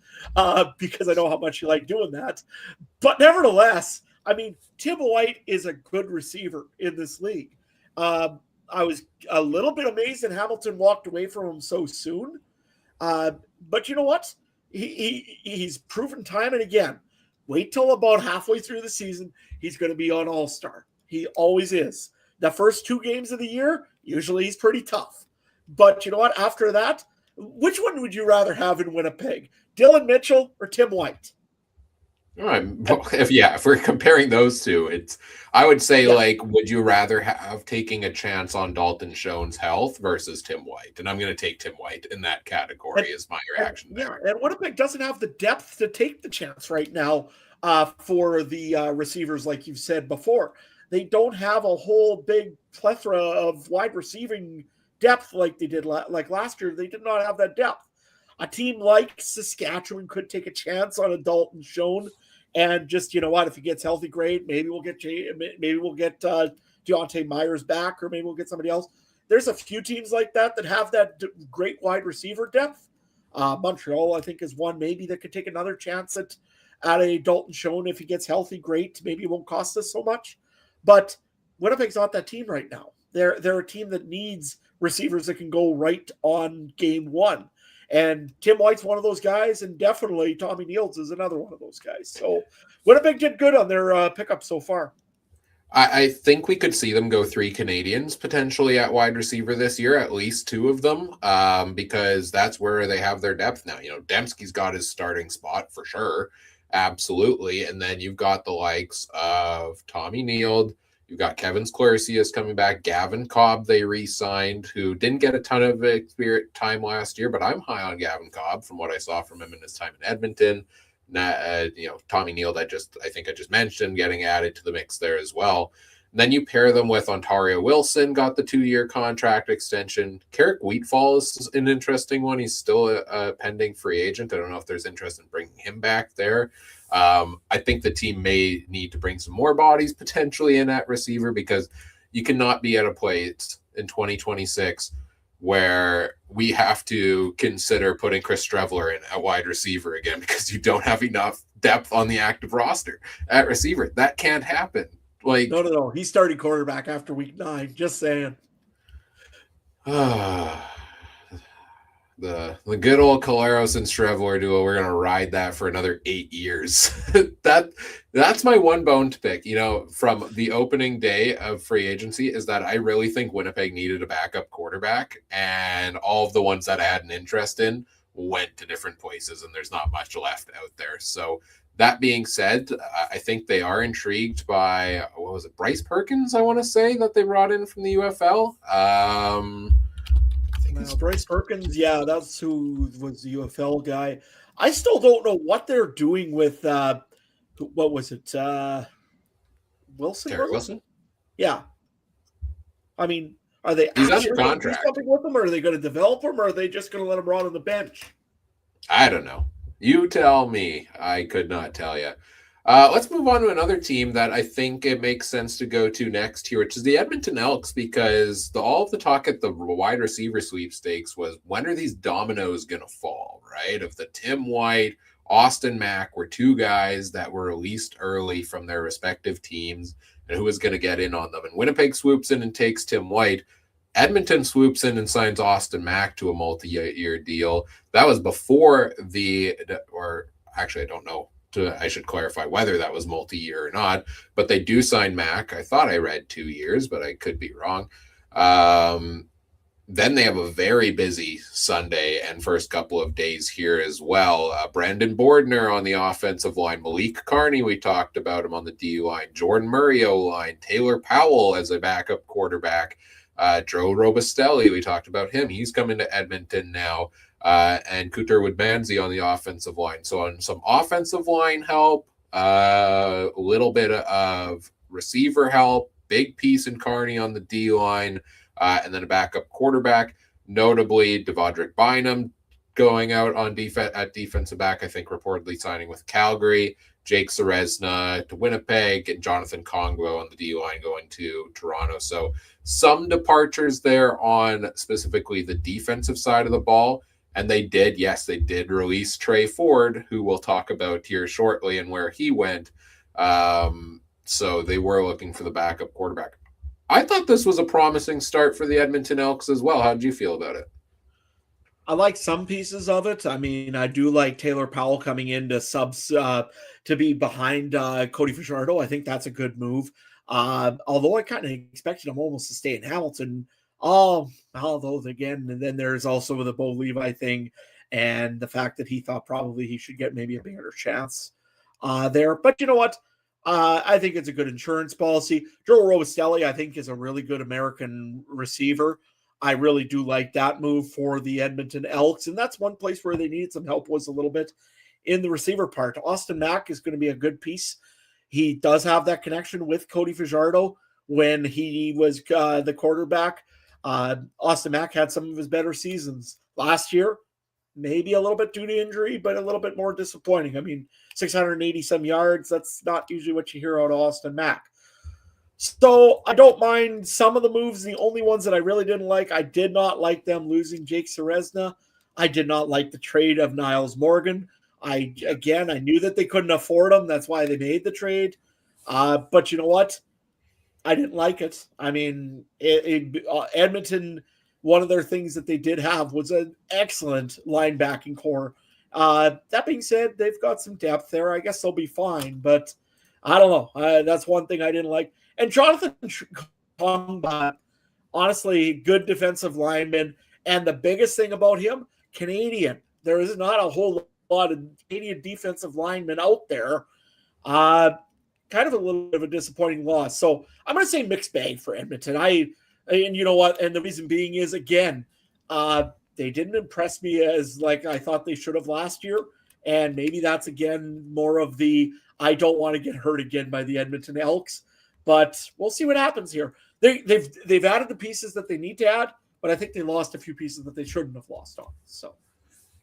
because I know how much you like doing that. But nevertheless, I mean, Tim White is a good receiver in this league. I was a little bit amazed that Hamilton walked away from him so soon. But you know what? He's proven time and again. Wait till about halfway through the season, he's going to be on All-Star. He always is. The first 2 games of the year, usually he's pretty tough. But you know what? After that, which one would you rather have in Winnipeg? Dylan Mitchell or Tim White? If we're comparing those two, I would say, would you rather have taking a chance on Dalton Schoen's health versus Tim White? And I'm going to take Tim White in that category is my reaction there. Yeah, and Winnipeg doesn't have the depth to take the chance right now for the receivers, like you've said before. They don't have a whole big plethora of wide receiving depth like they did like last year. They did not have that depth. A team like Saskatchewan could take a chance on a Dalton Schoen and just, if he gets healthy, great. Maybe we'll get Deontay Myers back, or maybe we'll get somebody else. There's a few teams like that have that great wide receiver depth. Montreal, I think, is one maybe that could take another chance at a Dalton Schoen if he gets healthy. Great, maybe it won't cost us so much. But Winnipeg's not that team right now. They're a team that needs receivers that can go right on game one. And Tim White's one of those guys, and definitely Tommy Neal's is another one of those guys. So Winnipeg did good on their pickup so far. I think we could see them go 3 Canadians potentially at wide receiver this year, at least 2 of them, because that's where they have their depth now. Dembski's got his starting spot for sure. Absolutely. And then you've got the likes of Tommy Neal. You've got Kevin Sklercius coming back. Gavin Cobb they re-signed, who didn't get a ton of experience time last year, but I'm high on Gavin Cobb from what I saw from him in his time in Edmonton. Tommy Neal, I think I just mentioned, getting added to the mix there as well. And then you pair them with Ontario Wilson, got the 2-year contract extension. Carrick Wheatfall is an interesting one. He's still a pending free agent. I don't know if there's interest in bringing him back there. I think the team may need to bring some more bodies potentially in at receiver, because you cannot be at a place in 2026 where we have to consider putting Chris Streveler in at wide receiver again because you don't have enough depth on the active roster at receiver. That can't happen. No. He's starting quarterback after week 9. Just saying. The good old Collaros and Streveler duo, we're going to ride that for another 8 years. That's my one bone to pick, from the opening day of free agency, is that I really think Winnipeg needed a backup quarterback, and all of the ones that I had an interest in went to different places, and there's not much left out there. So that being said, I think they are intrigued by, Bryce Perkins, I want to say, that they brought in from the UFL. Bryce Perkins, yeah, that's who was the UFL guy. I still don't know what they're doing with, what was it? Wilson? Terry Wilson? Yeah. I mean, are they He's actually under contract. Do something with him, or are they going to develop him, or are they just going to let him rot on the bench? I don't know. You tell me. I could not tell you. Let's move on to another team that I think it makes sense to go to next here, which is the Edmonton Elks, because all of the talk at the wide receiver sweepstakes was, when are these dominoes going to fall, right? If the Tim White, Austin Mack were two guys that were released early from their respective teams, and who was going to get in on them. And Winnipeg swoops in and takes Tim White. Edmonton swoops in and signs Austin Mack to a multi-year deal. That was before or actually, I don't know. I should clarify whether that was multi-year or not, but they do sign Mack. I thought I read 2 years, but I could be wrong. Then they have a very busy Sunday and first couple of days here as well. Brandon Bordner on the offensive line, Malik Carney, we talked about him on the D line, Jordan Murray O-line, Taylor Powell as a backup quarterback, Joe Robustelli, we talked about him. He's coming to Edmonton now. And Couture Woodmansey on the offensive line. So on some offensive line help, a little bit of receiver help, big piece in Carney on the D line, and then a backup quarterback, notably Devondrick Bynum going out on at defensive back, I think reportedly signing with Calgary, Jake Seresna to Winnipeg, and Jonathan Congo on the D line going to Toronto. So some departures there on specifically the defensive side of the ball. And they did release Trey Ford, who we'll talk about here shortly and where he went. So they were looking for the backup quarterback. I thought this was a promising start for the Edmonton Elks as well. How did you feel about it? I like some pieces of it. I mean, I do like Taylor Powell coming in to be behind Cody Fajardo. I think that's a good move. Although I kind of expected him almost to stay in Hamilton. Although again, and then there's also the Bo Levi thing and the fact that he thought probably he should get maybe a better chance there. But you know what? I think it's a good insurance policy. Joe Robustelli, I think, is a really good American receiver. I really do like that move for the Edmonton Elks. And that's one place where they needed some help, was a little bit in the receiver part. Austin Mack is going to be a good piece. He does have that connection with Cody Fajardo when he was the quarterback. Austin Mack had some of his better seasons last year, maybe a little bit due to injury, but a little bit more disappointing. I mean, 680 some yards, that's not usually what you hear out of Austin Mack. So I don't mind some of the moves. The only ones that I really didn't like, I did not like them losing Jake Seresna. I did not like the trade of Niles Morgan. I knew that they couldn't afford him. That's why they made the trade. But you know what? I didn't like it. I mean, Edmonton, one of their things that they did have was an excellent linebacking core. That being said, they've got some depth there. I guess they'll be fine, but I don't know. That's one thing I didn't like. And Jonathan Kongba, honestly, good defensive lineman. And the biggest thing about him, Canadian. There is not a whole lot of Canadian defensive linemen out there. Kind of a little bit of a disappointing loss. So I'm going to say mixed bag for Edmonton. And you know what? And the reason being is, again, they didn't impress me as like I thought they should have last year. And maybe that's, again, more of the I don't want to get hurt again by the Edmonton Elks. But we'll see what happens here. They've added the pieces that they need to add, but I think they lost a few pieces that they shouldn't have lost on. So,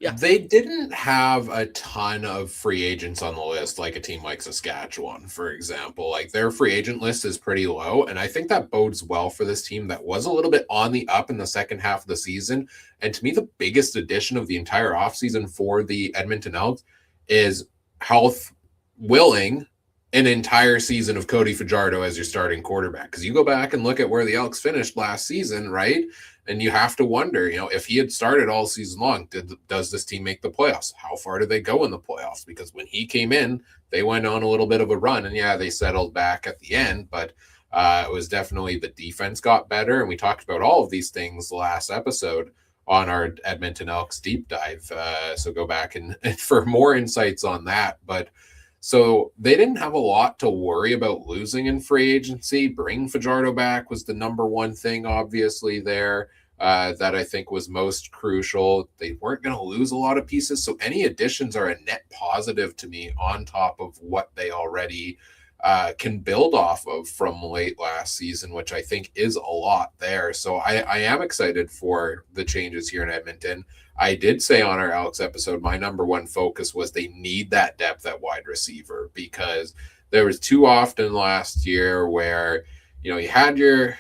yeah. They didn't have a ton of free agents on the list, like a team like Saskatchewan, for example. Like, their free agent list is pretty low, and I think that bodes well for this team that was a little bit on the up in the second half of the season. And to me, the biggest addition of the entire offseason for the Edmonton Elks is health willing an entire season of Cody Fajardo as your starting quarterback. Because you go back and look at where the Elks finished last season, right? And you have to wonder, if he had started all season long, does this team make the playoffs? How far do they go in the playoffs? Because when he came in, they went on a little bit of a run. And yeah, they settled back at the end, but it was definitely the defense got better. And we talked about all of these things last episode on our Edmonton Elks deep dive. So go back and for more insights on that. But so they didn't have a lot to worry about losing in free agency. Bring Fajardo back was the number one thing, obviously, there that I think was most crucial. They weren't going to lose a lot of pieces. So any additions are a net positive to me on top of what they already can build off of from late last season, which I think is a lot there. So I am excited for the changes here in Edmonton. I did say on our Alex episode, my number one focus was they need that depth at wide receiver, because there was too often last year where you had your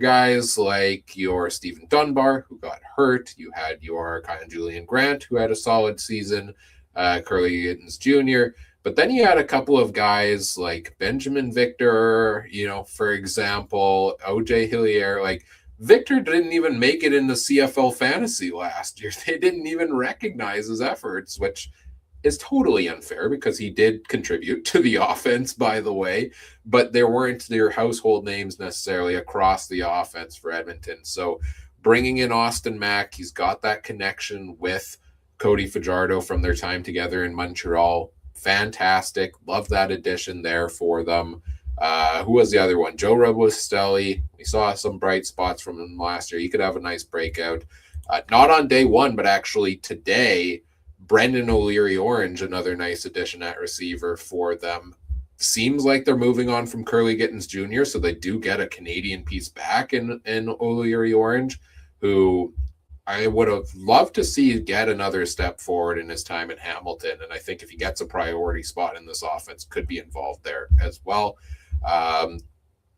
guys like your Stephen Dunbar, who got hurt. You had your kind of Julian Grant, who had a solid season, Curly Gittens Jr., but then you had a couple of guys like Benjamin Victor, for example, OJ Hillier. Like, Victor didn't even make it into CFL fantasy last year. They didn't even recognize his efforts, which is totally unfair because he did contribute to the offense, by the way, but there weren't their household names necessarily across the offense for Edmonton. So bringing in Austin Mack, he's got that connection with Cody Fajardo from their time together in Montreal. Fantastic. Love that addition there for them. Who was the other one? Joe Robustelli. We saw some bright spots from him last year. He could have a nice breakout. Not on day one, but actually today, Brendan O'Leary-Orange, another nice addition at receiver for them. Seems like they're moving on from Curly Gittens Jr., so they do get a Canadian piece back in O'Leary-Orange, who I would have loved to see get another step forward in his time in Hamilton. And I think if he gets a priority spot in this offense, could be involved there as well.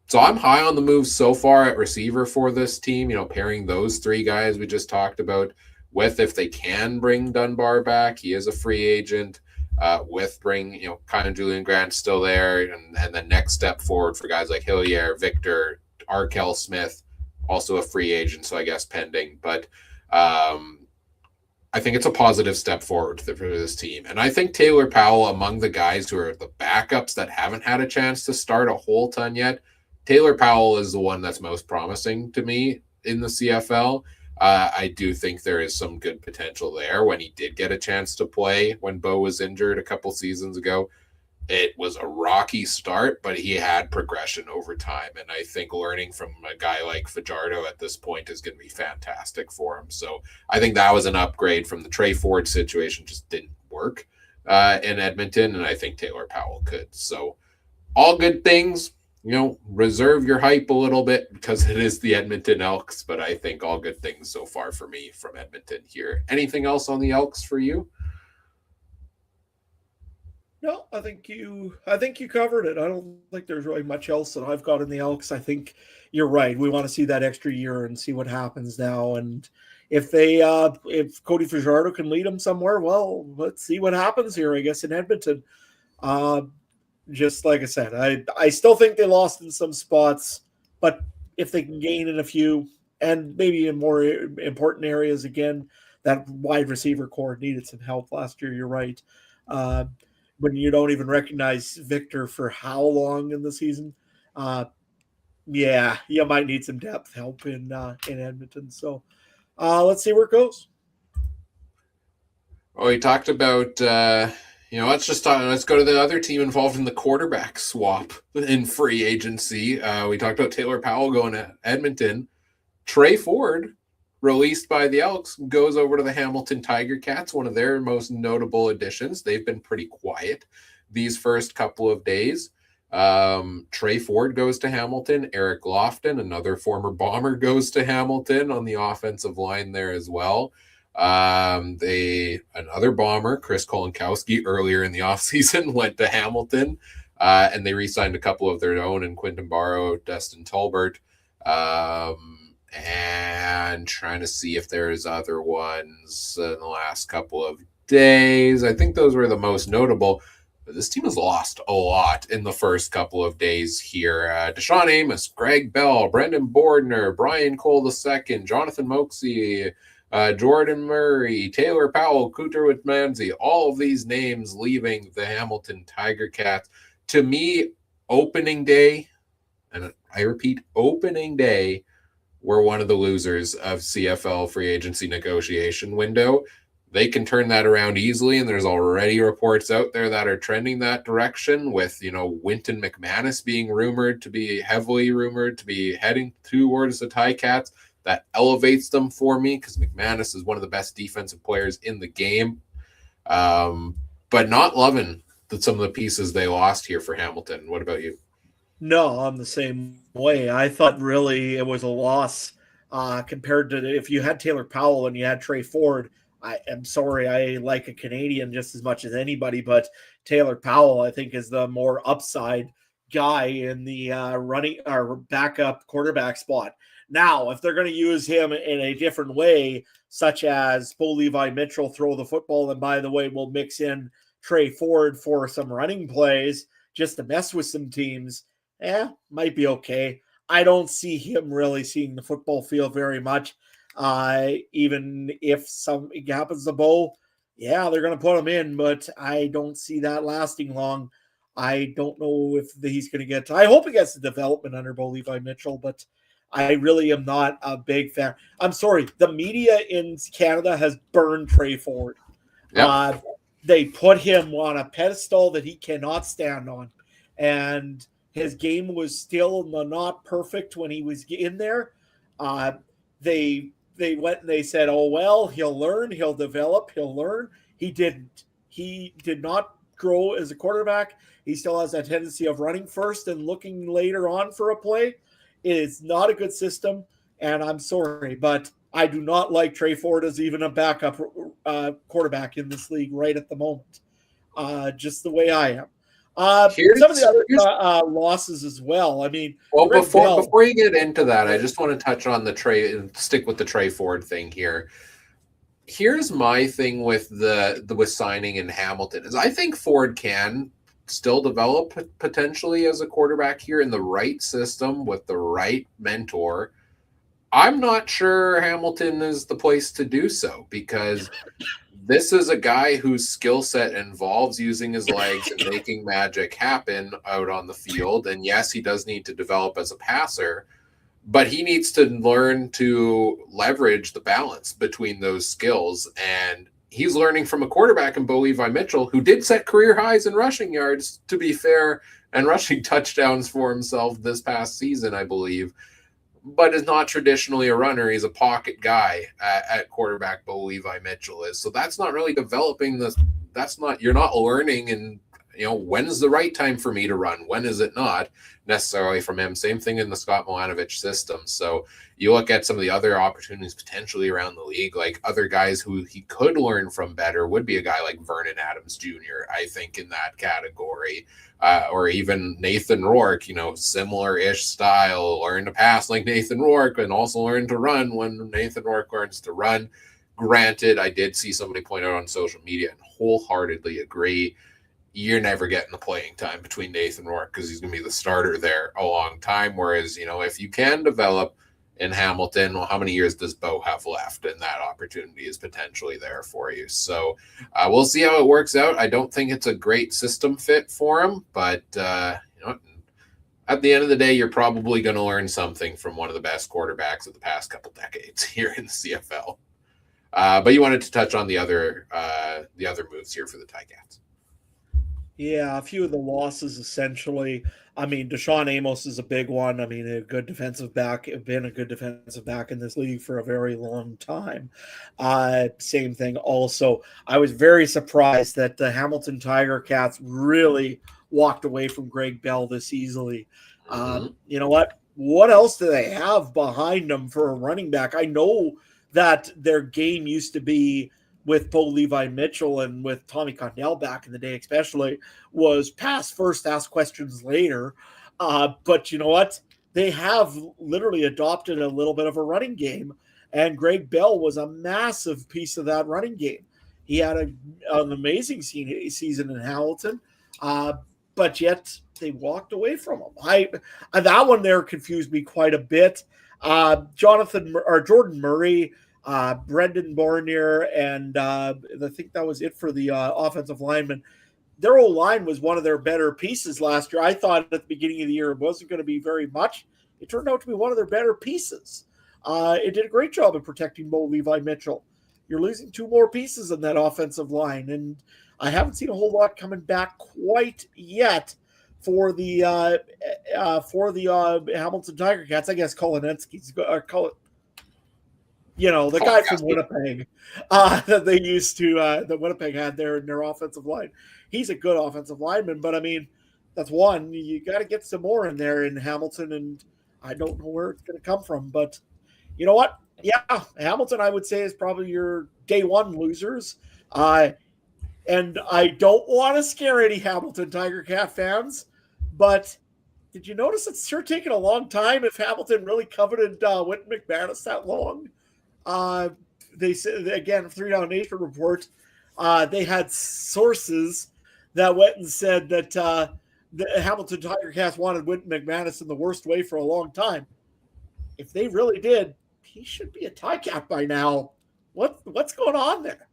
So I'm high on the move so far at receiver for this team, pairing those three guys we just talked about with, if they can bring Dunbar back, he is a free agent, with bring, kind of Julian Grant still there. And the next step forward for guys like Hillier, Victor, Arkell Smith, also a free agent. So I guess pending, but I think it's a positive step forward for this team. And I think Taylor Powell, among the guys who are the backups that haven't had a chance to start a whole ton yet, Taylor Powell is the one that's most promising to me in the CFL. I do think there is some good potential there. When he did get a chance to play when Bo was injured a couple seasons ago, it was a rocky start, but he had progression over time. And I think learning from a guy like Fajardo at this point is going to be fantastic for him. So I think that was an upgrade from the Trey Ford situation, just didn't work in Edmonton. And I think Taylor Powell could. So all good things. Reserve your hype a little bit because it is the Edmonton Elks, but I think all good things so far for me from Edmonton here. Anything else on the Elks for you? No, I think you covered it. I don't think there's really much else that I've got in the Elks. I think you're right. We want to see that extra year and see what happens now. And if if Cody Fajardo can lead them somewhere, well, let's see what happens here, I guess, in Edmonton. Just like I said, I still think they lost in some spots, but if they can gain in a few and maybe in more important areas, again, that wide receiver core needed some help last year. You're right. When you don't even recognize Victor for how long in the season, you might need some depth help in Edmonton. So let's see where it goes. Well, we talked about let's go to the other team involved in the quarterback swap in free agency. We talked about Taylor Powell going to Edmonton. Trey Ford, released by the Elks, goes over to the Hamilton Tiger Cats, one of their most notable additions. They've been pretty quiet these first couple of days. Trey Ford goes to Hamilton. Eric Lofton, another former Bomber, goes to Hamilton on the offensive line there as well. Another Bomber, Chris Kolinkowski, earlier in the offseason went to Hamilton, and they re-signed a couple of their own in Quinton Barrow, Dustin Tolbert, and trying to see if there's other ones in the last couple of days. I think those were the most notable. But this team has lost a lot in the first couple of days here. Deshaun Amos, Greg Bell, Brendan Bordner, Brian Cole II, Jonathan Moxey, Jordan Murray, Taylor Powell, Cooter Whitmanzi, all of these names leaving the Hamilton Tiger Cats. To me, opening day, and I repeat, opening day, we're one of the losers of CFL free agency negotiation window. They can turn that around easily, and there's already reports out there that are trending that direction with, Wynton McManus being heavily rumored to be heading towards the Ticats. That elevates them for me because McManus is one of the best defensive players in the game. But not loving some of the pieces they lost here for Hamilton. What about you? No, I'm the same way. I thought really it was a loss compared to if you had Taylor Powell and you had Trey Ford. I am sorry, I like a Canadian just as much as anybody, but Taylor Powell, I think, is the more upside guy in the running or backup quarterback spot. Now, if they're going to use him in a different way, such as Bo Levi Mitchell throw the football, and by the way, we'll mix in Trey Ford for some running plays just to mess with some teams, might be okay. I don't see him really seeing the football field very much. Even if something happens to Bo, they're going to put him in, but I don't see that lasting long. I don't know if he's going to get. I hope he gets the development under Bo Levi Mitchell, but I really am not a big fan. I'm sorry. The media in Canada has burned Trey Ford. Yep. They put him on a pedestal that he cannot stand on, and his game was still not perfect when he was in there. They went and they said, "Oh well, he'll learn, he'll develop, he'll learn." He didn't. He did not grow as a quarterback. He still has that tendency of running first and looking later on for a play. It is not a good system, and I'm sorry, but I do not like Trey Ford as even a backup quarterback in this league right at the moment. Just the way I am. Some of the other losses as well. I mean, well, before you get into that, I just want to touch on the Trey and stick with the Trey Ford thing here. Here's my thing with with signing in Hamilton is I think Ford can still develop potentially as a quarterback here in the right system with the right mentor. I'm not sure Hamilton is the place to do so because this is a guy whose skill set involves using his legs and making magic happen out on the field. And yes, he does need to develop as a passer, but he needs to learn to leverage the balance between those skills. And he's learning from a quarterback in Bo Levi Mitchell, who did set career highs in rushing yards, to be fair, and rushing touchdowns for himself this past season, I believe, but is not traditionally a runner. He's a pocket guy at quarterback. Bo Levi Mitchell is. So that's not really developing this. You're not learning and, when's the right time for me to run? When is it not necessarily from him? Same thing in the Scott Milanovic system. So you look at some of the other opportunities potentially around the league, like other guys who he could learn from better would be a guy like Vernon Adams Jr., I think, in that category. Or even Nathan Rourke, similar-ish style, learn to pass like Nathan Rourke and also learn to run when Nathan Rourke learns to run. Granted, I did see somebody point out on social media and wholeheartedly agree, you're never getting the playing time between Nathan Rourke because he's going to be the starter there a long time. Whereas, if you can develop in Hamilton, well, how many years does Bo have left? And that opportunity is potentially there for you. So we'll see how it works out. I don't think it's a great system fit for him, but at the end of the day, you're probably going to learn something from one of the best quarterbacks of the past couple decades here in the CFL. But you wanted to touch on the other moves here for the Ticats. Yeah, a few of the losses essentially. I mean, Deshaun Amos is a big one. I mean, a good defensive back, been a good defensive back in this league for a very long time. Same thing also. I was very surprised that the Hamilton Tiger Cats really walked away from Greg Bell this easily. You know what? What else do they have behind them for a running back? I know that their game used to be with Bo Levi Mitchell and with Tommy Condell back in the day, especially, was pass first, ask questions later. But you know what? They have literally adopted a little bit of a running game, and Greg Bell was a massive piece of that running game. He had an amazing season in Hamilton, but yet they walked away from him. That one there confused me quite a bit. Jordan Murray, Brendan Bornier, and I think that was it for the offensive linemen. Their O-line was one of their better pieces last year. I thought at the beginning of the year it wasn't going to be very much. It turned out to be one of their better pieces. It did a great job of protecting Bo Levi Mitchell. You're losing two more pieces in that offensive line, and I haven't seen a whole lot coming back quite yet for the Hamilton Tiger Cats. I guess Kolinetsky's The Oh, guy from yes. Winnipeg that they used to that Winnipeg had there in their offensive line. He's a good offensive lineman, but I mean, that's one. You got to get some more in there in Hamilton, and I don't know where it's going to come from. But you know what? Yeah, Hamilton, I would say, is probably your day one losers. Uh, and I don't want to scare any Hamilton Tiger Cat fans, but did you notice it's sure taken a long time if Hamilton really coveted Wynton McManus that long? Uh, they said again, 3 Down Nation report. They had sources that went and said that the Hamilton Tiger Cats wanted Wynton McManus in the worst way for a long time. If they really did, he should be a tie cat by now. What's going on there?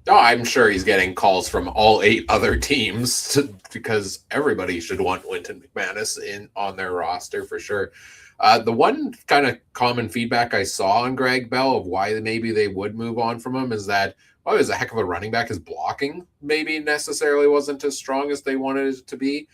Oh, I'm sure he's getting calls from all 8 other teams because everybody should want Wynton McManus on their roster for sure. The one kind of common feedback I saw on Greg Bell of why maybe they would move on from him is that, he was a heck of a running back. His blocking maybe necessarily wasn't as strong as they wanted it to be.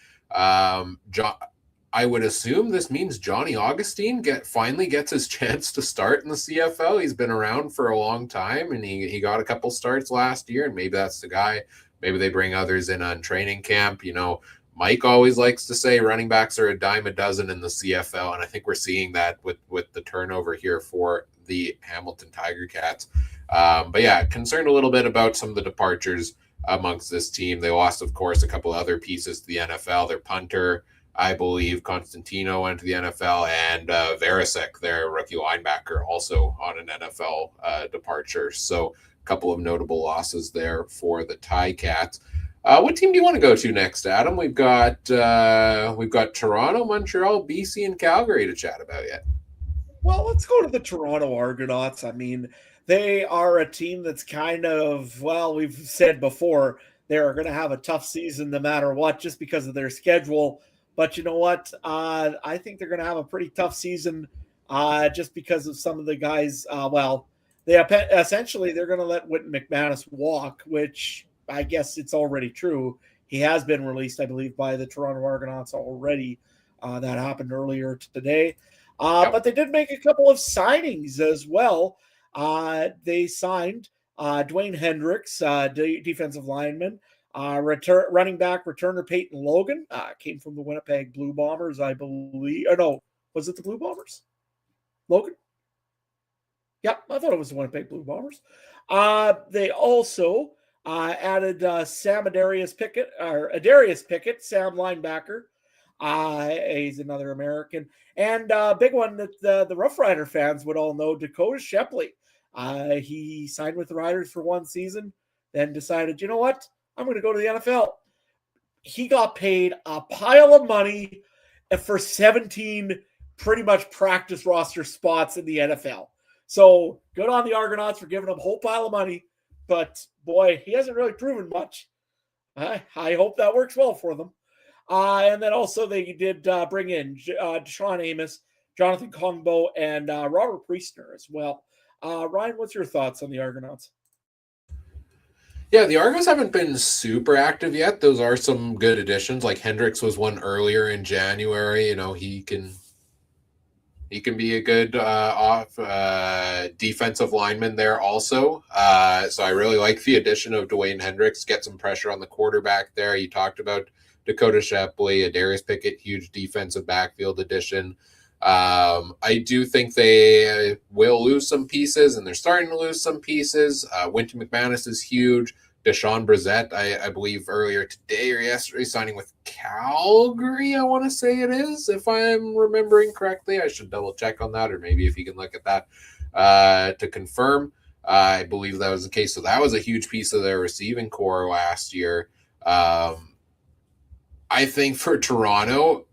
I would assume this means Johnny Augustine finally gets his chance to start in the CFL. He's been around for a long time, and he got a couple starts last year, and maybe that's the guy. Maybe they bring others in on training camp. Mike always likes to say running backs are a dime a dozen in the CFL, and I think we're seeing that with the turnover here for the Hamilton Tiger Cats. But yeah, concerned a little bit about some of the departures amongst this team. They lost, of course, a couple other pieces to the NFL. Their punter, I believe, Constantino went to the NFL, and Verisek, their rookie linebacker, also on an NFL departure. So a couple of notable losses there for the Ticats. What team do you want to go to next, Adam? We've got Toronto, Montreal, BC, and Calgary to chat about yet. Well, let's go to the Toronto Argonauts. I mean, they are a team that's kind of, well, we've said before, they're going to have a tough season no matter what, just because of their schedule. But you know what? I think they're going to have a pretty tough season just because of some of the guys. Essentially they're going to let Wynton McManus walk, which I guess it's already true. He has been released, I believe, by the Toronto Argonauts already. That happened earlier today. But they did make a couple of signings as well. They signed Dwayne Hendricks, defensive lineman, running back returner Peyton Logan, came from the Winnipeg Blue Bombers, I believe. Or no, was it the Blue Bombers? Logan? Yeah, I thought it was the Winnipeg Blue Bombers. They also added Adarius Pickett, Sam linebacker. He's another American. And big one that the Rough Rider fans would all know, Dakota Shepley. He signed with the Riders for 1 season, then decided, you know what? I'm going to go to the NFL. He got paid a pile of money for 17 pretty much practice roster spots in the NFL. So good on the Argonauts for giving him a whole pile of money. But boy, he hasn't really proven much. I hope that works well for them. And then also they did bring in Deshaun Amos, Jonathan Kongbo, and Robert Priestner as well. Ryan, what's your thoughts on the Argonauts? Yeah, the Argos haven't been super active yet. Those are some good additions. Like Hendricks was one earlier in January. He can be a good defensive lineman there also. So I really like the addition of Dwayne Hendricks. Get some pressure on the quarterback there. You talked about Dakota Shepley, Adarius Pickett, huge defensive backfield addition. I do think they will lose some pieces, and they're starting to lose some pieces. Wynton McManus is huge. Deshaun Brissett, I believe earlier today or yesterday, signing with Calgary, I want to say it is, if I'm remembering correctly. I should double check on that, or maybe if you can look at that to confirm. I believe that was the case. So that was a huge piece of their receiving core last year. I think for Toronto,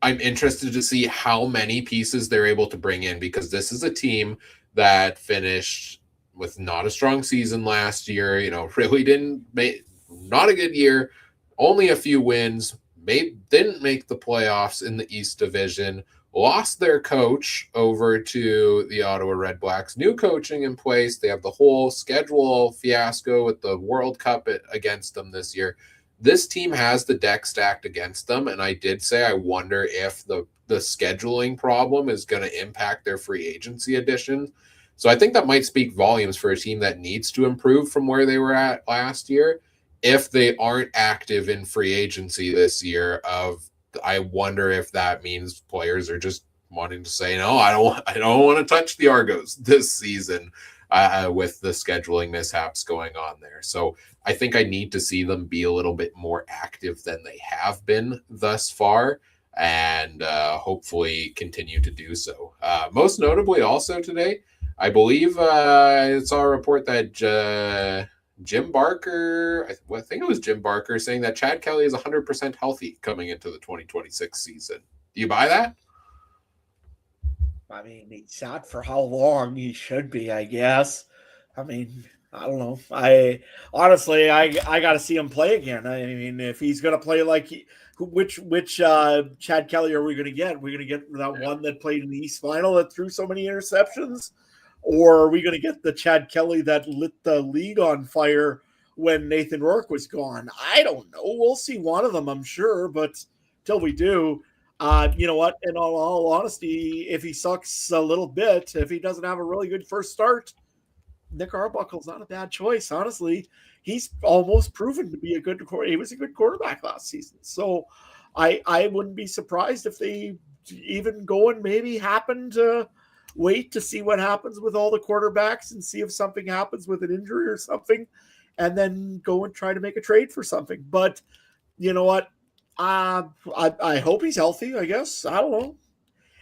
I'm interested to see how many pieces they're able to bring in, because this is a team that finished with not a strong season last year. Really didn't make, not a good year, only a few wins, didn't make the playoffs in the East Division, lost their coach over to the Ottawa Red Blacks, new coaching in place. They have the whole schedule fiasco with the World Cup against them this year. this team has the deck stacked against them, and I did say I wonder if the scheduling problem is going to impact their free agency addition. So I think that might speak volumes for a team that needs to improve from where they were at last year. If they aren't active in free agency this year, I wonder if that means players are just wanting to say, no, I don't want to touch the Argos this season with the scheduling mishaps going on there. So I think I need to see them be a little bit more active than they have been thus far, and hopefully continue to do so. Most notably, also today, I believe I saw a report that Jim Barker, I think it was Jim Barker, saying that Chad Kelly is 100% healthy coming into the 2026 season. Do you buy that? I mean, he's out for how long? He should be, I guess. I mean, I don't know. I honestly, I got to see him play again. I mean, if he's going to play like which Chad Kelly are we going to get? We're going to get that one that played in the East Final that threw so many interceptions, or are we going to get the Chad Kelly that lit the league on fire when Nathan Rourke was gone? I don't know. We'll see one of them, I'm sure, but till we do. You know what? In all honesty, if he sucks a little bit, if he doesn't have a really good first start, Nick Arbuckle's not a bad choice. Honestly, he's almost proven to be a good. He was a good quarterback last season, so I wouldn't be surprised if they even go and maybe happen to wait to see what happens with all the quarterbacks and see if something happens with an injury or something, and then go and try to make a trade for something. But you know what? I hope he's healthy, I guess. I don't know.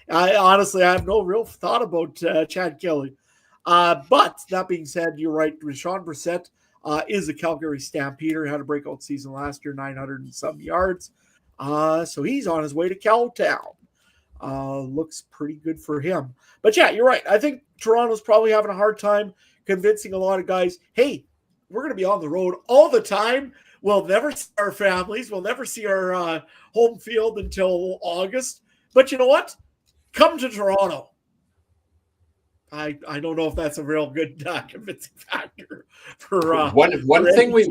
I honestly have no real thought about Chad Kelly. But that being said, you're right. Rashawn Brissett is a Calgary Stampeder. Had a breakout season last year, 900 and some yards. So he's on his way to Cowtown. Looks pretty good for him. But yeah, you're right. I think Toronto's probably having a hard time convincing a lot of guys, hey, we're going to be on the road all the time. We'll never see our families. We'll never see our home field until August. But you know what? Come to Toronto. I don't know if that's a real good convincing factor for one thing we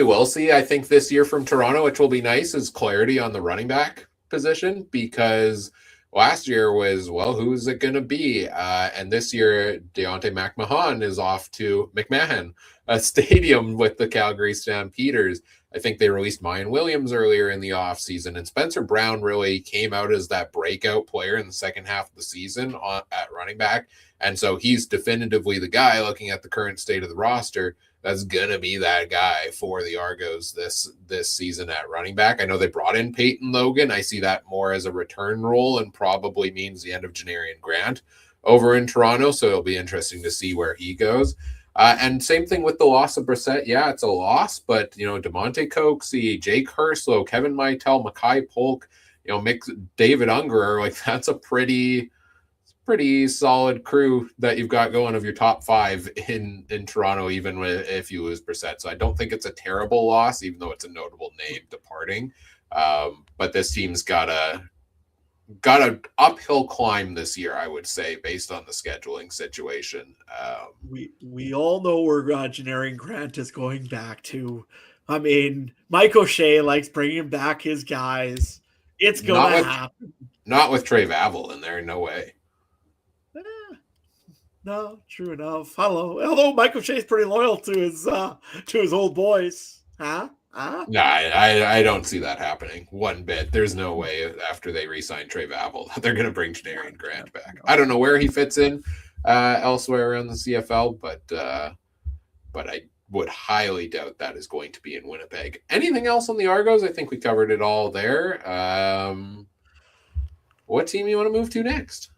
will see, I think, this year from Toronto, which will be nice, is clarity on the running back position, because last year was, well, who's it going to be? And this year, Deontay McMahon is off to McMahon Stadium with the Calgary Stampeders. I think they released Mayan Williams earlier in the offseason, and Spencer Brown really came out as that breakout player in the second half of the season at running back. And so he's definitively the guy, looking at the current state of the roster, that's going to be that guy for the Argos this season at running back. I know they brought in Peyton Logan. I see that more as a return role and probably means the end of Janarian Grant over in Toronto. So it'll be interesting to see where he goes. And same thing with the loss of Brissett. Yeah, it's a loss, but, DeMonte Coxey, Jake Herslow, Kevin Meitel, Mackay Polk, David Ungerer, like that's a pretty solid crew that you've got going of your top five in Toronto, even if you lose Brissett. So I don't think it's a terrible loss, even though it's a notable name departing. But this team's got an uphill climb this year, I would say, based on the scheduling situation. We all know where Janarian Grant is going back to. I mean, Mike O'Shea likes bringing back his guys. It's going to happen. Not with Trey Vavel in there, no way. No, true enough. Although Mike O'Shea's pretty loyal to his old boys. Huh? No, I don't see that happening one bit. There's no way after they re-sign Trey Vavel that they're going to bring Janarian Grant back. I don't know where he fits in elsewhere around the CFL, but I would highly doubt that is going to be in Winnipeg. Anything else on the Argos? I think we covered it all there. What team you want to move to next?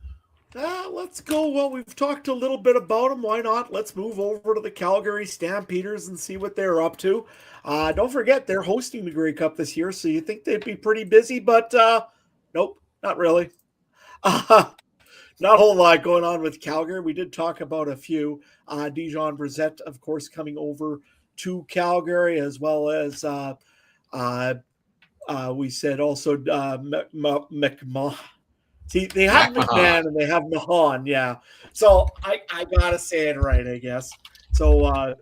Let's go. Well, we've talked a little bit about them. Why not? Let's move over to the Calgary Stampeders and see what they're up to. Don't forget, they're hosting the Grey Cup this year, so you think they'd be pretty busy, but nope, not really. Not a whole lot going on with Calgary. We did talk about a few. Dijon Brissett, of course, coming over to Calgary, as well as we said also McMahon. See, they have McMahon and they have Mahan, yeah. So I gotta say it right, I guess. So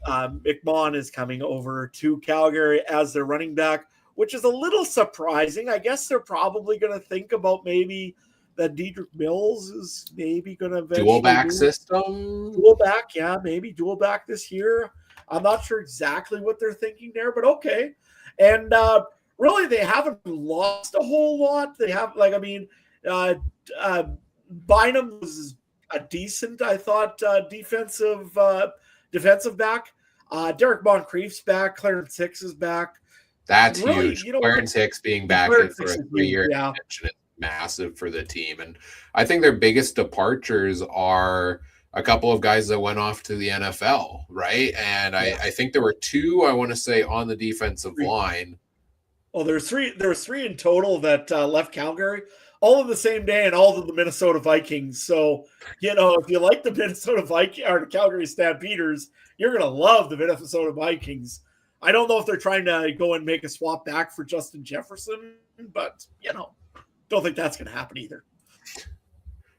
McMahon is coming over to Calgary as their running back, which is a little surprising. I guess they're probably going to think about maybe that Dedrick Mills is maybe going to eventually dual back system. Dual back, yeah, maybe dual back this year. I'm not sure exactly what they're thinking there, but okay. And really, they haven't lost a whole lot. They have, Bynum was a decent, I thought, defensive back. Derek Moncrief's back. Clarence Hicks is back. That's really huge. Clarence Hicks being back for a 3-year extension is massive for the team. And I think their biggest departures are a couple of guys that went off to the NFL, right? And I think there were two, I want to say, on the defensive line. Well, there was three in total that left Calgary, all on the same day, and all of the Minnesota Vikings. So, if you like the Minnesota Vikings or the Calgary Stampeders, you're going to love the Minnesota Vikings. I don't know if they're trying to go and make a swap back for Justin Jefferson, but, don't think that's going to happen either.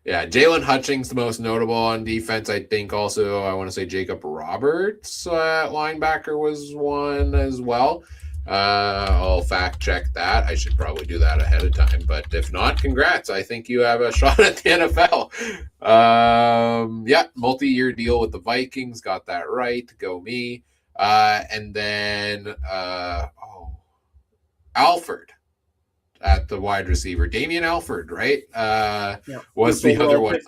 Yeah, Jalen Hutchings, the most notable on defense. I think also, I want to say Jacob Roberts, linebacker, was one as well. I'll fact check that. I should probably do that ahead of time, but if not, congrats. I think you have a shot at the NFL. Multi-year deal with the Vikings. Got that right. Go me. And then Alford at the wide receiver. Damian Alford, right? Was the other one.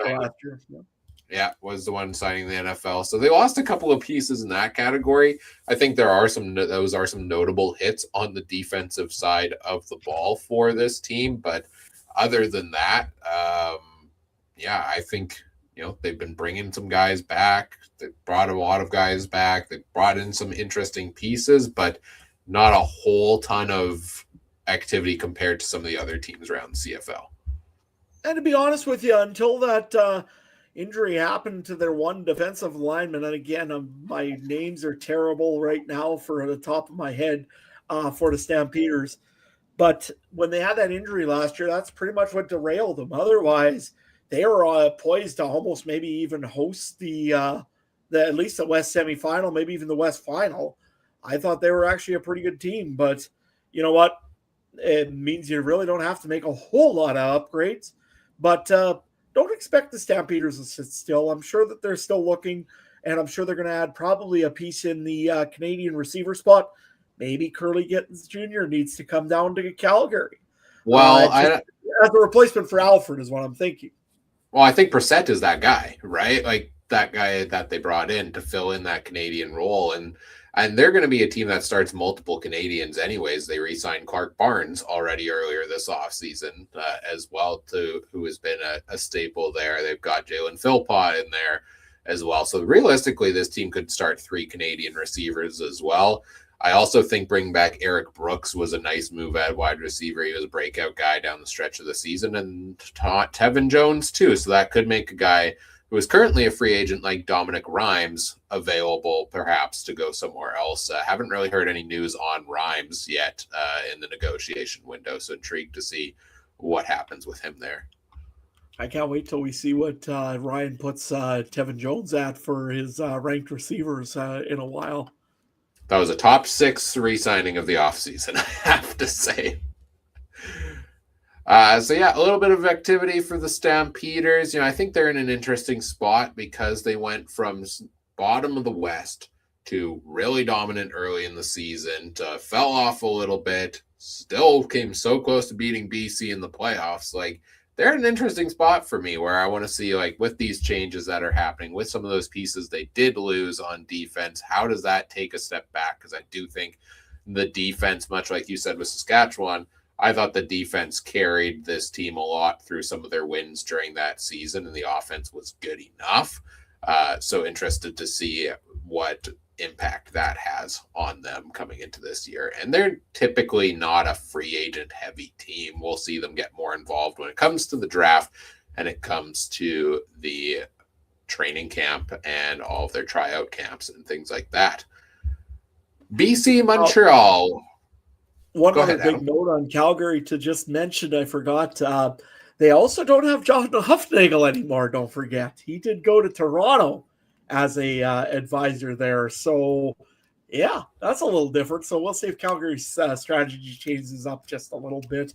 Was the one signing the NFL. So they lost a couple of pieces in that category. I think those are some notable hits on the defensive side of the ball for this team. But other than that, I think, they've been bringing some guys back. They brought a lot of guys back. They brought in some interesting pieces, but not a whole ton of activity compared to some of the other teams around the CFL. And to be honest with you, until that injury happened to their one defensive lineman, and again, my names are terrible right now for the top of my head for the Stampeders, but when they had that injury last year, that's pretty much what derailed them. Otherwise, they were poised to almost maybe even host the at least the West semifinal, maybe even the West final. I thought they were actually a pretty good team, but you know what? It means you really don't have to make a whole lot of upgrades, but don't expect the Stampeders to sit still. I'm sure that they're still looking, and I'm sure they're going to add probably a piece in the Canadian receiver spot. Maybe Curly Gittins Jr. needs to come down to Calgary. Well, as a replacement for Alfred is what I'm thinking. Well, I think Brissett is that guy, right? Like that guy that they brought in to fill in that Canadian role. And they're going to be a team that starts multiple Canadians anyways. They re-signed Clark Barnes already earlier this offseason as well, who has been a staple there. They've got Jalen Philpott in there as well. So realistically, this team could start 3 Canadian receivers as well. I also think bringing back Eric Brooks was a nice move at wide receiver. He was a breakout guy down the stretch of the season, and Tevin Jones too. So that could make a guy who is currently a free agent like Dominic Rhymes available perhaps to go somewhere else. Haven't really heard any news on Rhymes yet in the negotiation window. So intrigued to see what happens with him there. I can't wait till we see what Ryan puts Tevin Jones at for his ranked receivers in a while. That was a top 6 re-signing of the offseason, I have to say. A little bit of activity for the Stampeders. I think they're in an interesting spot because they went from bottom of the West to really dominant early in the season to fell off a little bit, still came so close to beating BC in the playoffs. Like, they're in an interesting spot for me where I want to see, like, with these changes that are happening, with some of those pieces they did lose on defense, how does that take a step back? Because I do think the defense, much like you said with Saskatchewan, I thought the defense carried this team a lot through some of their wins during that season, and the offense was good enough. So interested to see what impact that has on them coming into this year. And they're typically not a free agent heavy team. We'll see them get more involved when it comes to the draft and it comes to the training camp and all of their tryout camps and things like that. BC Montreal. One other big note on Calgary to just mention, I forgot, they also don't have John Huffnagel anymore, don't forget. He did go to Toronto, as a advisor there. So yeah, that's a little different. So we'll see if Calgary's strategy changes up just a little bit.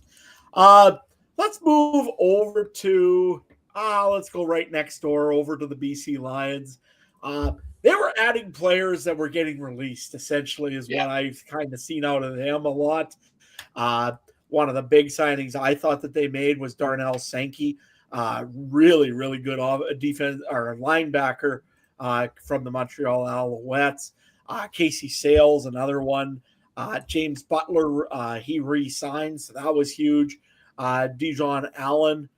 Uh, let's move over to let's go right next door over to the BC Lions. They were adding players that were getting released, essentially, is Yeah. what I've kind of seen out of them a lot. Uh, one of the big signings I thought that they made was Darnell Sankey, really, really good defense or linebacker from the Montreal Alouettes. Casey Sales, another one. James Butler, he re-signed, so that was huge. Dijon Allen,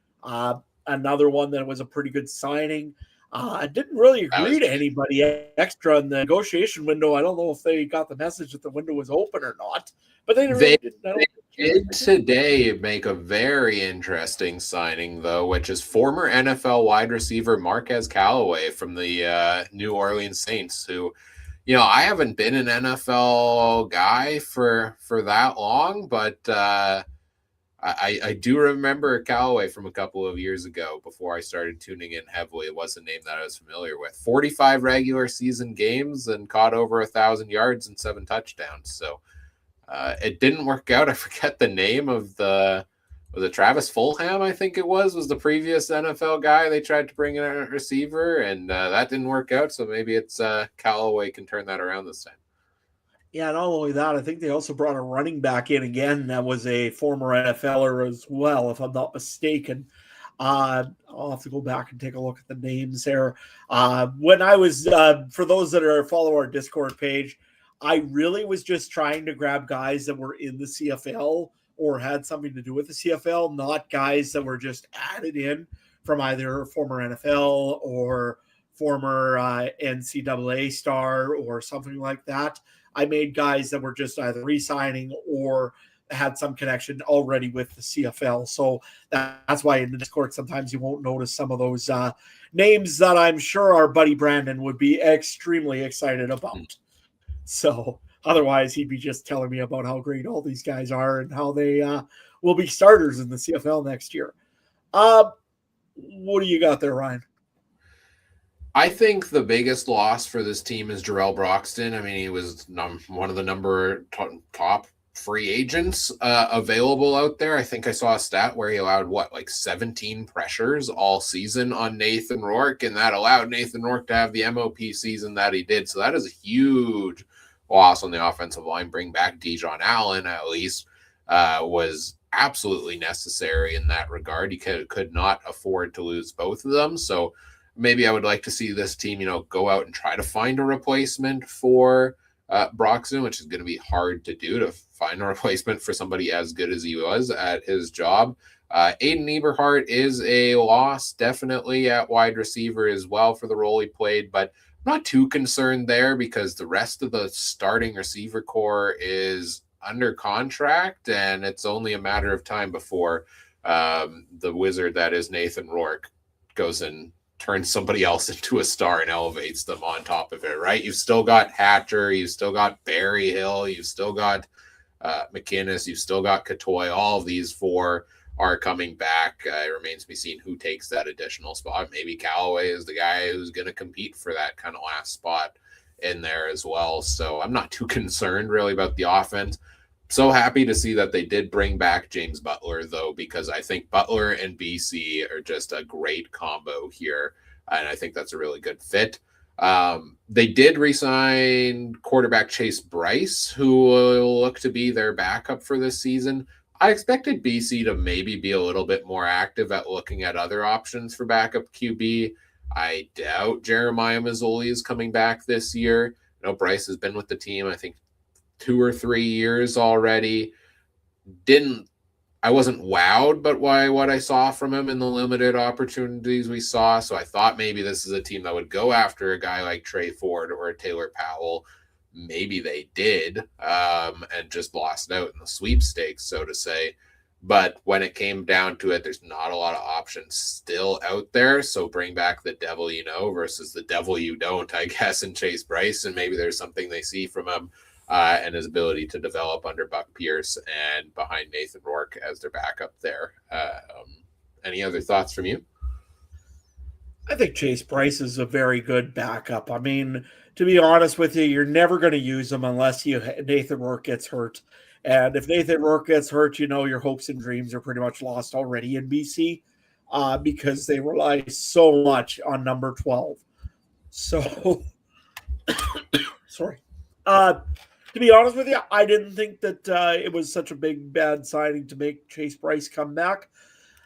another one that was a pretty good signing. I didn't really That agree was to anybody extra in the negotiation window. I don't know if they got the message that the window was open or not, but they they really didn't. I don't did today make a very interesting signing, though, which is former NFL wide receiver Marquez Callaway from the New Orleans Saints, who, I haven't been an NFL guy for that long, but I do remember Callaway from a couple of years ago before I started tuning in heavily. It was a name that I was familiar with. 45 regular season games and caught over 1,000 yards and 7 touchdowns. So it didn't work out. I forget the name of was it Travis Fulham, I think it was the previous NFL guy they tried to bring in a receiver, and that didn't work out. So maybe it's Callaway can turn that around this time. Yeah, not only that, I think they also brought a running back in again that was a former NFLer as well, if I'm not mistaken. I'll have to go back and take a look at the names there. When I was, for those that are follow our Discord page, I really was just trying to grab guys that were in the CFL or had something to do with the CFL, not guys that were just added in from either former NFL or former NCAA star or something like that. I made guys that were just either re-signing or had some connection already with the CFL. So that's why in the Discord sometimes you won't notice some of those names that I'm sure our buddy Brandon would be extremely excited about. So otherwise, he'd be just telling me about how great all these guys are and how they will be starters in the CFL next year. What do you got there, Ryan? I think the biggest loss for this team is Jarrell Broxton. I mean, he was one of the top free agents available out there. I think I saw a stat where he allowed like 17 pressures all season on Nathan Rourke, and that allowed Nathan Rourke to have the MOP season that he did. So that is a huge loss on the offensive line. Bring back Dijon Allen at least was absolutely necessary in that regard. He could not afford to lose both of them. So maybe I would like to see this team, go out and try to find a replacement for Broxton, which is going to be hard to do, to find a replacement for somebody as good as he was at his job. Aiden Eberhardt is a loss, definitely at wide receiver as well for the role he played, but I'm not too concerned there because the rest of the starting receiver core is under contract, and it's only a matter of time before the wizard that is Nathan Rourke goes and turns somebody else into a star and elevates them on top of it, right? You've still got Hatcher, you've still got Barry Hill, you've still got McInnes, you've still got Katoy. All of these four are coming back. It remains to be seen who takes that additional spot. Maybe Callaway is the guy who's going to compete for that kind of last spot in there as well. So I'm not too concerned really about the offense. So happy to see that they did bring back James Butler, though, because I think Butler and BC are just a great combo here, and I think that's a really good fit. They did re-sign quarterback Chase Bryce, who will look to be their backup for this season. I expected BC to maybe be a little bit more active at looking at other options for backup QB. I doubt Jeremiah Mazzoli is coming back this year. Bryce has been with the team, I think, 2 or 3 years already. I wasn't wowed but by what I saw from him in the limited opportunities we saw. So I thought maybe this is a team that would go after a guy like Trey Ford or Taylor Powell. Maybe they did, and just lost out in the sweepstakes, so to say. But when it came down to it, there's not a lot of options still out there. So bring back the devil you know versus the devil you don't, I guess, in Chase Bryce. And maybe there's something they see from him and his ability to develop under Buck Pierce and behind Nathan Rourke as their backup there. Any other thoughts from you? I think Chase Bryce is a very good backup. I mean, to be honest with you, you're never going to use him unless Nathan Rourke gets hurt. And if Nathan Rourke gets hurt, your hopes and dreams are pretty much lost already in BC because they rely so much on number 12. So, sorry. Uh, to be honest with you, I didn't think that it was such a bad signing to make Chase Bryce come back.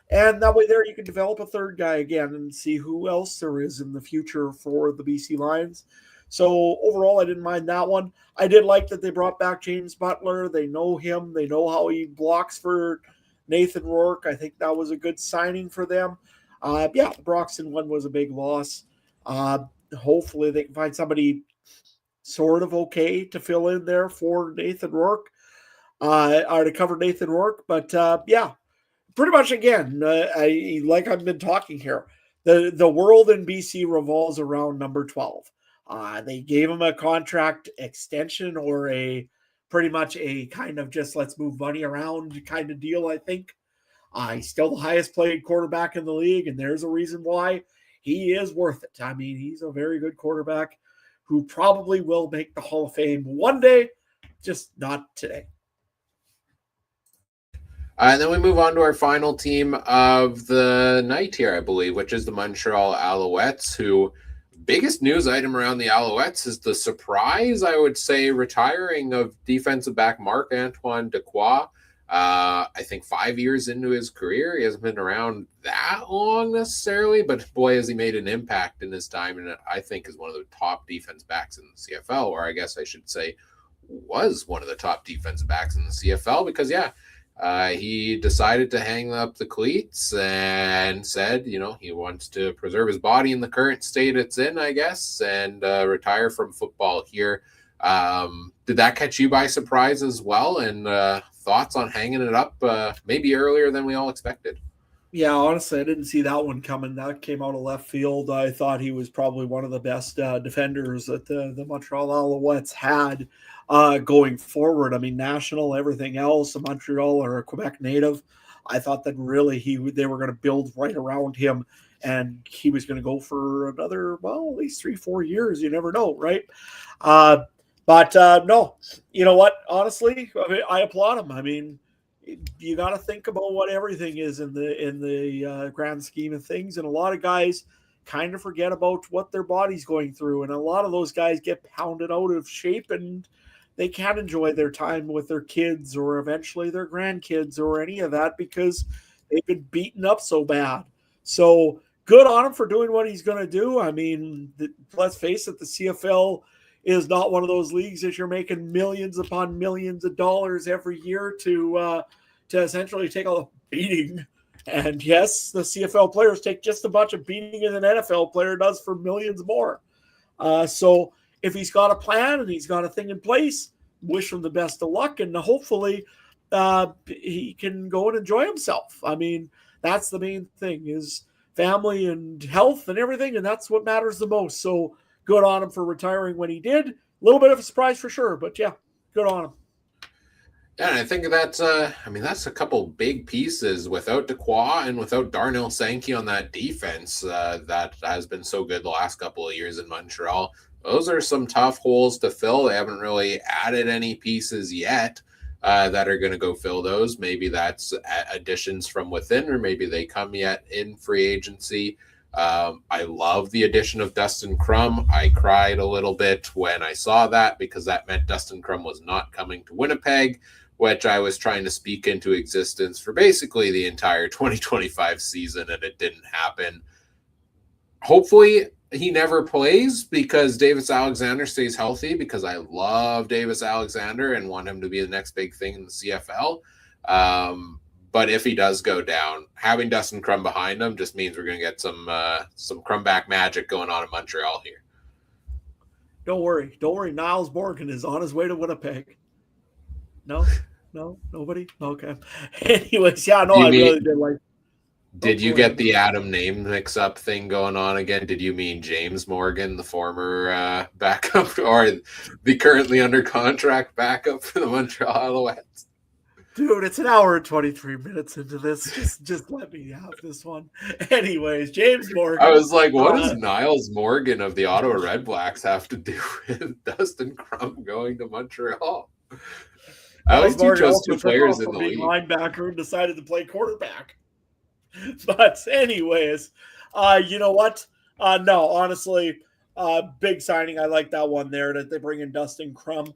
And that way, there you can develop a third guy again and see who else there is in the future for the BC Lions. So overall, I didn't mind that one. I did like that they brought back James Butler. They know him. They know how he blocks for Nathan Rourke. I think that was a good signing for them. Yeah, the Broxton one was a big loss. Hopefully, they can find somebody sort of okay to fill in there for Nathan Rourke or to cover Nathan Rourke. But yeah, pretty much again, like I've been talking here, the world in BC revolves around number 12. They gave him a contract extension or a pretty much a kind of just let's move money around kind of deal, I think. He's still the highest paid quarterback in the league, and there's a reason why he is worth it. I mean, he's a very good quarterback who probably will make the Hall of Fame one day, just not today. And then we move on to our final team of the night here, I believe, which is the Montreal Alouettes, who biggest news item around the Alouettes is the surprise, I would say, retiring of defensive back Marc-Antoine Dequoy. I think 5 years into his career. He hasn't been around that long necessarily, but boy, has he made an impact in his time. And I think is one of the top defense backs in the CFL, or I guess I should say was one of the top defensive backs in the CFL because, yeah, he decided to hang up the cleats and said, he wants to preserve his body in the current state it's in, I guess, and retire from football here. Did that catch you by surprise as well? And thoughts on hanging it up maybe earlier than we all expected? Yeah, honestly, I didn't see that one coming. That came out of left field. I thought he was probably one of the best defenders that the Montreal Alouettes had going forward. I mean, national, everything else, a Montreal or a Quebec native. I thought that really they were going to build right around him, and he was going to go for another, at least 3-4 years. You never know, right? But no, you know what? Honestly, I applaud him. I mean, you got to think about what everything is in the grand scheme of things, and a lot of guys kind of forget about what their body's going through, and a lot of those guys get pounded out of shape, and they can't enjoy their time with their kids or eventually their grandkids or any of that because they've been beaten up so bad. So good on him for doing what he's going to do. I mean, let's face it, the CFL is not one of those leagues that you're making millions upon millions of dollars every year to essentially take a beating. And yes, the CFL players take just as much a beating as an NFL player does for millions more. So if he's got a plan and he's got a thing in place, wish him the best of luck, and hopefully he can go and enjoy himself. I mean, that's the main thing is family and health and everything, and that's what matters the most. So good on him for retiring when he did. A little bit of a surprise for sure, but yeah, good on him. Yeah, and I think that's that's a couple big pieces without Dequoy and without Darnell Sankey on that defense that has been so good the last couple of years in Montreal. Those are some tough holes to fill. They haven't really added any pieces yet that are going to go fill those. Maybe that's additions from within, or maybe they come yet in free agency. I love the addition of Dustin Crum. I cried a little bit when I saw that because that meant Dustin Crum was not coming to Winnipeg, which I was trying to speak into existence for basically the entire 2025 season, and it didn't happen. Hopefully he never plays because Davis Alexander stays healthy, because I love Davis Alexander and want him to be the next big thing in the CFL. But if he does go down, having Dustin Crum behind him just means we're going to get some Crumback magic going on in Montreal here. Don't worry. Niles Morgan is on his way to Winnipeg. No, nobody. Okay. Anyways, yeah, no, I really did like. Did you get the Adam name mix-up thing going on again? Did you mean James Morgan, the former backup, or the currently under contract backup for the Montreal Alouettes? Dude, it's an hour and 23 minutes into this. Just let me have this one. Anyways, James I Morgan. was like, what does Niles Morgan of the Ottawa Red Blacks have to do with Dustin Crum going to Montreal? I always do chose two players in the league. Linebacker and decided to play quarterback. But anyways, you know what? No, honestly, big signing. I like that one there that they bring in Dustin Crum.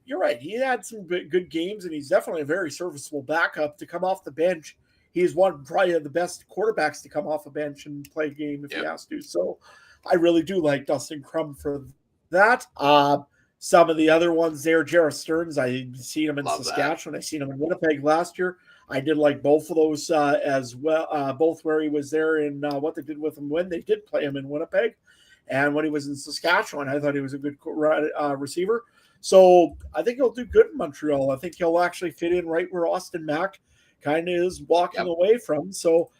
You're right. He had some good games, and he's definitely a very serviceable backup to come off the bench. He's one probably of the best quarterbacks to come off a bench and play a game if he has to. So I really do like Dustin Crum for that. Some of the other ones there, Jarrett Stearns, I've seen him in Saskatchewan. I've seen him in Winnipeg last year. I did like both of those as well, both where he was there and what they did with him when they did play him in Winnipeg. And when he was in Saskatchewan, I thought he was a good receiver. So I think he'll do good in Montreal. I think he'll actually fit in right where Austin Mack kind of is walking away from. So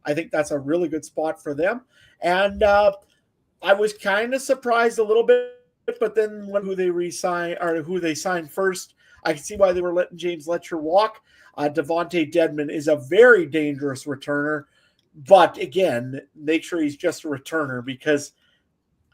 I think that's a really good spot for them. And I was kind of surprised a little bit, but then who they signed first, I can see why they were letting James Letcher walk. Devontae Dedmon is a very dangerous returner, but again, make sure he's just a returner because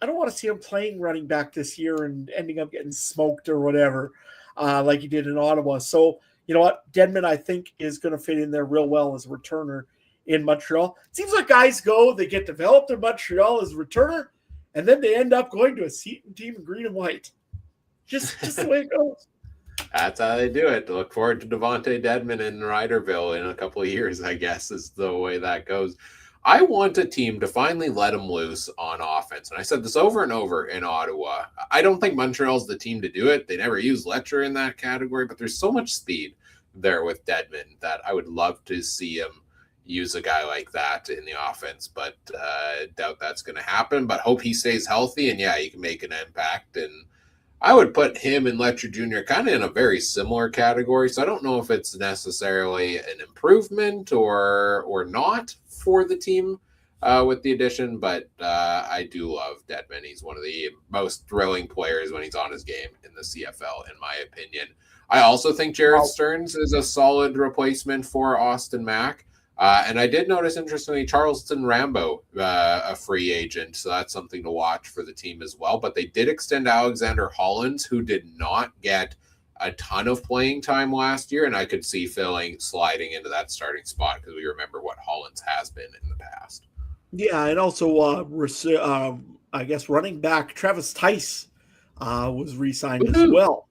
I don't want to see him playing running back this year and ending up getting smoked or whatever, like he did in Ottawa. So, you know what? Dedmon, I think, is going to fit in there real well as a returner in Montreal. It seems like guys they get developed in Montreal as a returner, and then they end up going to a Seton team in green and white. Just the way it goes. That's how they do it. Look forward to Devontae Dedmon in Ryderville in a couple of years, I guess, is the way that goes. I want a team to finally let him loose on offense. And I said this over and over in Ottawa. I don't think Montreal's the team to do it. They never use Letcher in that category, but there's so much speed there with Dedmon that I would love to see him use a guy like that in the offense, but doubt that's going to happen. But hope he stays healthy, and he can make an impact. And I would put him and Letcher Jr. kind of in a very similar category. So I don't know if it's necessarily an improvement or not for the team with the addition, but I do love Dedmon. He's one of the most thrilling players when he's on his game in the CFL, in my opinion. I also think Jarrett Stearns is a solid replacement for Austin Mack. And I did notice, interestingly, Charleston Rambo, a free agent. So that's something to watch for the team as well. But they did extend Alexander Hollins, who did not get a ton of playing time last year. And I could see sliding into that starting spot because we remember what Hollins has been in the past. Yeah, and also, I guess, running back Travis Tice was re-signed as well.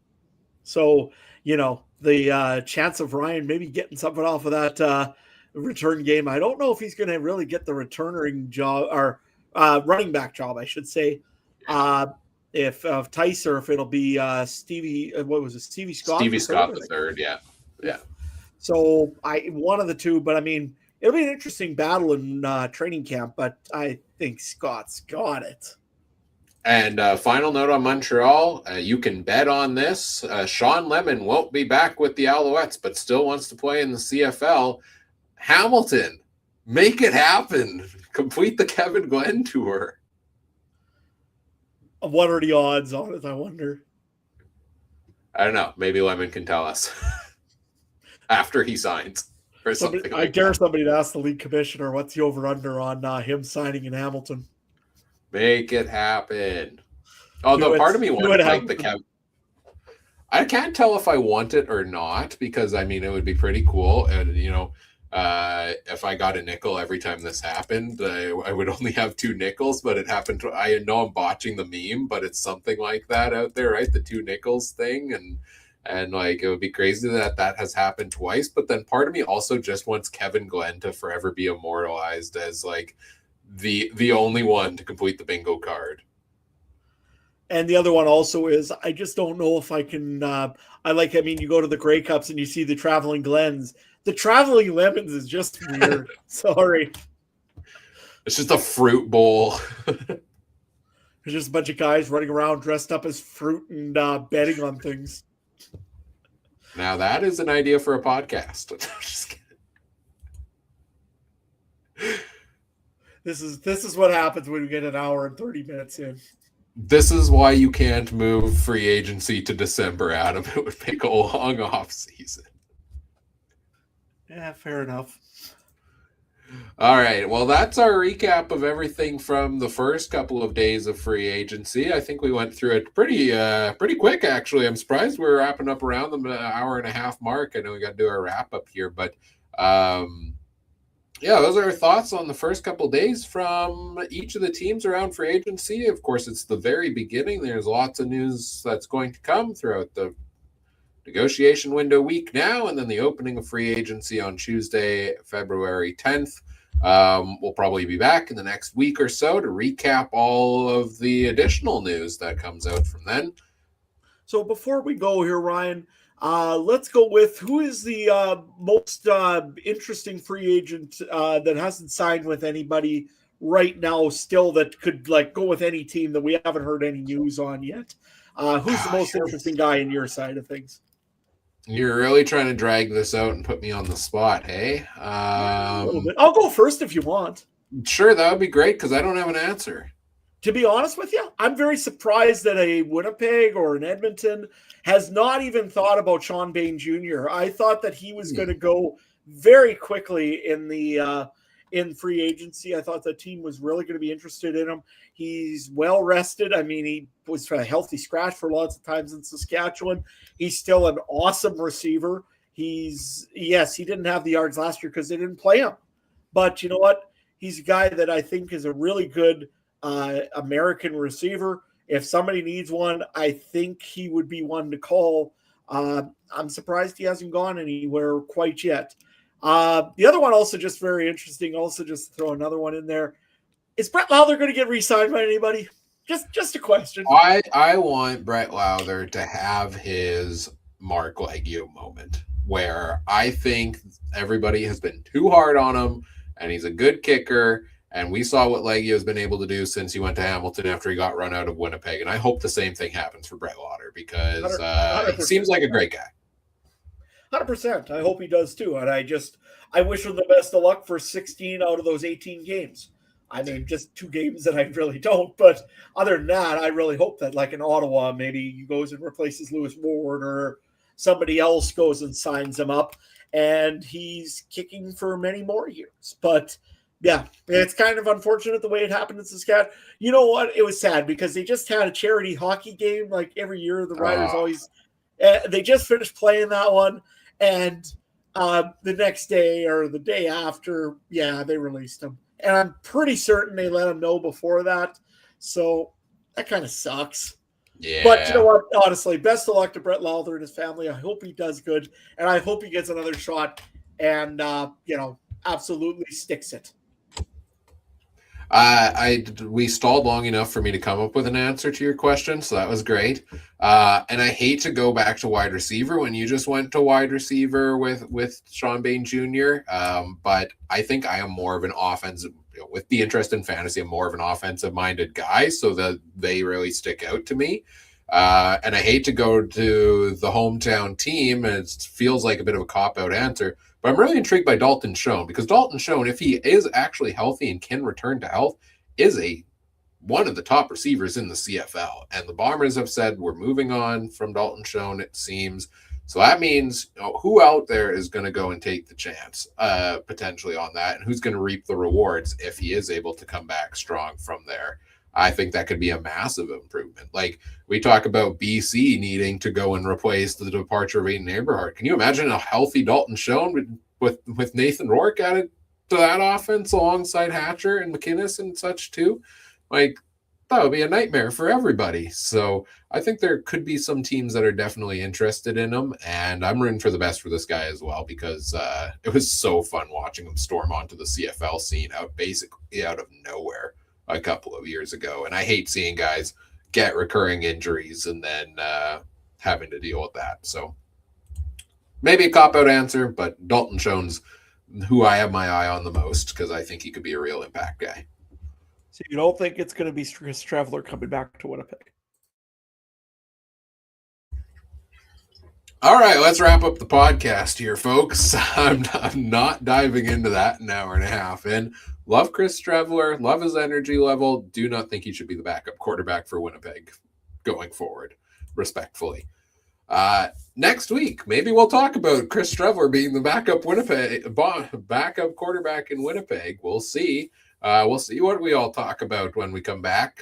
So, the chance of Ryan maybe getting something off of that return game. I don't know if he's going to really get the returning job or running back job, I should say. If Tice or if it'll be Stevie, what was it? Stevie Scott? Stevie Scott the third. Yeah. So one of the two, but I mean, it'll be an interesting battle in training camp, but I think Scott's got it. And final note on Montreal, you can bet on this. Sean Lemon won't be back with the Alouettes, but still wants to play in the CFL. Hamilton, make it happen. Complete the Kevin Glenn tour. What are the odds on it, I wonder? I don't know. Maybe Lemon can tell us after he signs or something. I dare somebody to ask the league commissioner what's the over-under on him signing in Hamilton. Make it happen. Although part of me wanted like the Kevin. I can't tell if I want it or not because I mean it would be pretty cool, and if I got a nickel every time this happened, I would only have 2 nickels. But it happened. I know I'm botching the meme, but it's something like that out there, right? The 2 nickels thing, and like it would be crazy that has happened twice. But then part of me also just wants Kevin Glenn to forever be immortalized as like the only one to complete the bingo card. And the other one also is I just don't know if I can. You go to the Grey Cups and you see the traveling Glens. The traveling lemons is just weird. Sorry. It's just a fruit bowl. There's just a bunch of guys running around dressed up as fruit and betting on things. Now that is an idea for a podcast. I'm just kidding. This is what happens when we get an hour and 30 minutes in. This is why you can't move free agency to December, Adam. It would make a long off season. Yeah, fair enough. All right. Well, that's our recap of everything from the first couple of days of free agency. I think we went through it pretty quick, actually. I'm surprised we're wrapping up around the hour and a half mark. I know we got to do our wrap up here, but um, yeah, those are our thoughts on the first couple of days from each of the teams around free agency. Of course, it's the very beginning. There's lots of news that's going to come throughout the negotiation window week now, and then the opening of free agency on Tuesday, February 10th. We'll probably be back in the next week or so to recap all of the additional news that comes out from then. So before we go here, Ryan, let's go with who is the most interesting free agent that hasn't signed with anybody right now still that could like go with any team that we haven't heard any news on yet. Who's the most interesting guy in your side of things? You're really trying to drag this out and put me on the spot, hey? A little bit. I'll go first if you want. Sure, that would be great because I don't have an answer. To be honest with you, I'm very surprised that a Winnipeg or an Edmonton has not even thought about Sean Bain Jr. I thought that he was going to go very quickly in the in free agency. I thought the team was really going to be interested in him. He's well rested. I mean, he was a healthy scratch for lots of times in Saskatchewan. He's still an awesome receiver. He didn't have the yards last year because they didn't play him. But you know what? He's a guy that I think is a really good American receiver. If somebody needs one, I think he would be one to call. I'm surprised he hasn't gone anywhere quite yet. The other one also just very interesting. Also, just throw another one in there. Is Brett Lowther going to get re-signed by anybody? Just a question. I want Brett Lowther to have his Mark Leggio moment where I think everybody has been too hard on him, and he's a good kicker. And we saw what Leggio has been able to do since he went to Hamilton after he got run out of Winnipeg. And I hope the same thing happens for Brett Lowther because he seems like a great guy. 100%. I hope he does too. And I wish him the best of luck for 16 out of those 18 games. I mean, just 2 games that I really don't. But other than that, I really hope that, like in Ottawa, maybe he goes and replaces Lewis Ward or somebody else goes and signs him up. And he's kicking for many more years. But yeah, it's kind of unfortunate the way it happened in Saskatchewan. You know what? It was sad because they just had a charity hockey game like every year. The Riders always they just finished playing that one, and the next day or the day after, they released him. And I'm pretty certain they let him know before that. So that kind of sucks. Yeah. But you know what? Honestly, best of luck to Brett Lowther and his family. I hope he does good, and I hope he gets another shot and absolutely sticks it. We stalled long enough for me to come up with an answer to your question, so that was great. And I hate to go back to wide receiver when you just went to wide receiver with Sean Bain Jr. But I think I am more of an offensive, with the interest in fantasy, I'm more of an offensive minded guy, so that they really stick out to me. And I hate to go to the hometown team, and it feels like a bit of a cop-out answer. But I'm really intrigued by Dalton Schoen because Dalton Schoen, if he is actually healthy and can return to health, is one of the top receivers in the CFL. And the Bombers have said we're moving on from Dalton Schoen, it seems. So that means who out there is going to go and take the chance potentially on that, and who's going to reap the rewards if he is able to come back strong from there. I think that could be a massive improvement. Like we talk about BC needing to go and replace the departure of Aiden Eberhardt. Can you imagine a healthy Dalton Schoen with Nathan Rourke added to that offense alongside Hatcher and McInnes and such too? Like that would be a nightmare for everybody. So I think there could be some teams that are definitely interested in him, and I'm rooting for the best for this guy as well because it was so fun watching him storm onto the CFL scene basically out of nowhere a couple of years ago. And I hate seeing guys get recurring injuries and then having to deal with that. So maybe a cop-out answer, but Dalton Schoen's who I have my eye on the most because I think he could be a real impact guy. So you don't think it's going to be Chris Traveler coming back to Winnipeg? All right, let's wrap up the podcast here, folks. I'm not diving into that an hour and a half in. Love Chris Traveler, love his energy level. Do not think he should be the backup quarterback for Winnipeg going forward, respectfully. Next week, maybe we'll talk about Chris Streveler being the backup quarterback in Winnipeg. We'll see. We'll see what we all talk about when we come back.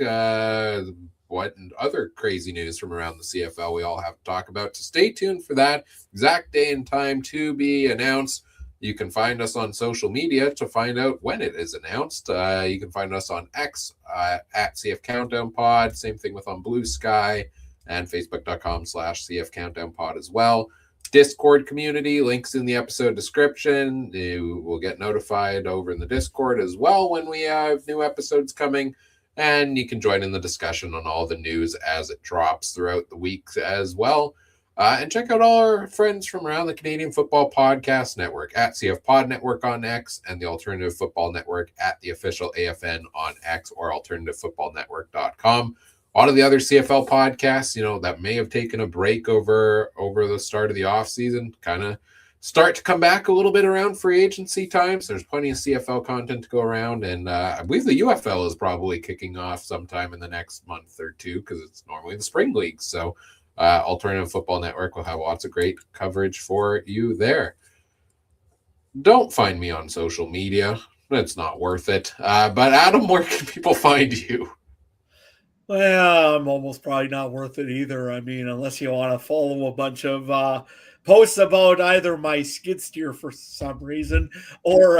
What other crazy news from around the CFL we all have to talk about. So stay tuned for that. Exact day and time to be announced. You can find us on social media to find out when it is announced. You can find us on X at CF Countdown Pod. Same thing with on Blue Sky and facebook.com/CF Countdown Pod as well. Discord community, links in the episode description. You will get notified over in the Discord as well when we have new episodes coming. And you can join in the discussion on all the news as it drops throughout the week as well. And check out all our friends from around the Canadian Football Podcast Network at CF Pod Network on X and the Alternative Football Network at the official AFN on X or alternativefootballnetwork.com. A lot of the other CFL podcasts, that may have taken a break over the start of the offseason, kind of start to come back a little bit around free agency times. There's plenty of CFL content to go around, and I believe the UFL is probably kicking off sometime in the next month or two because it's normally the spring league. So Alternative Football Network will have lots of great coverage for you there. Don't find me on social media. It's not worth it. But Adam, where can people find you? Well, I'm almost probably not worth it either. I mean, unless you want to follow a bunch of posts about either my skid steer for some reason or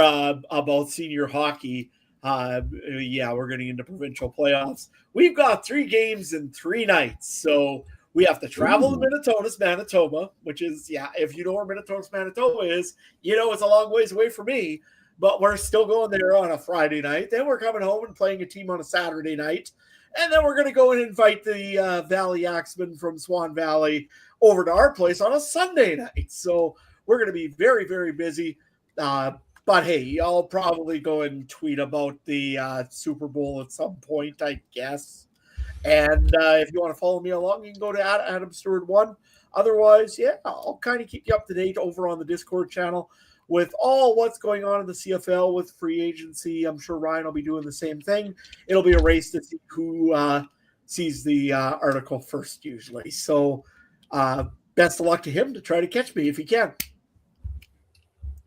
about senior hockey. Yeah, we're getting into provincial playoffs. We've got 3 games in 3 nights. So we have to travel to Minnetonka's, Manitoba, which is, if you know where Minnetonka's, Manitoba is, it's a long ways away from me. But we're still going there on a Friday night. Then we're coming home and playing a team on a Saturday night. And then we're going to go and invite the Valley Axemen from Swan Valley over to our place on a Sunday night. So we're going to be very, very busy. But hey, I'll probably go and tweet about the Super Bowl at some point, I guess. And if you want to follow me along, you can go to Adam Stewart 1. Otherwise, I'll kind of keep you up to date over on the Discord channel with all what's going on in the CFL with free agency. I'm sure Ryan will be doing the same thing. It'll be a race to see who sees the article first usually. So best of luck to him to try to catch me if he can.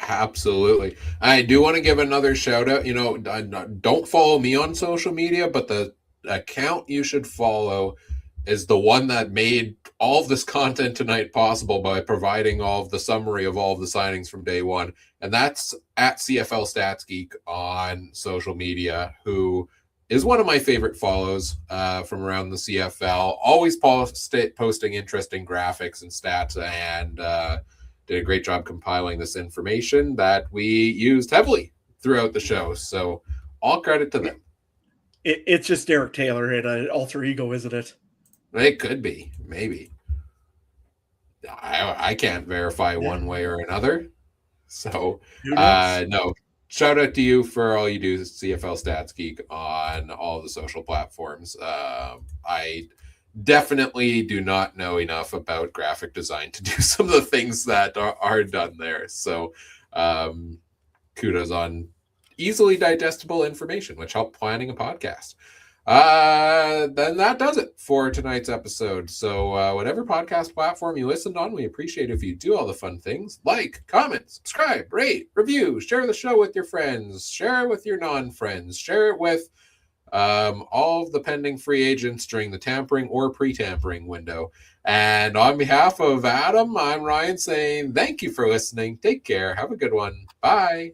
Absolutely. I do want to give another shout out. Don't follow me on social media, but the account you should follow is the one that made all of this content tonight possible by providing all of the summary of all of the signings from day one. And that's at CFL Stats Geek on social media, who is one of my favorite follows from around the CFL. Always posting interesting graphics and stats, and did a great job compiling this information that we used heavily throughout the show. So all credit to them. It's just Derek Taylor in an alter ego, isn't it? It could be, maybe. I can't verify one way or another. So, no. Shout out to you for all you do, CFL Stats Geek, on all the social platforms. I definitely do not know enough about graphic design to do some of the things that are done there. So, kudos on easily digestible information, which helped planning a podcast. Then that does it for tonight's episode. So whatever podcast platform you listened on, we appreciate if you do all the fun things like, comment, subscribe, rate, review, share the show with your friends, share it with your non-friends, share it with all of the pending free agents during the tampering or pre-tampering window. And on behalf of Adam, I'm Ryan saying thank you for listening. Take care. Have a good one. Bye.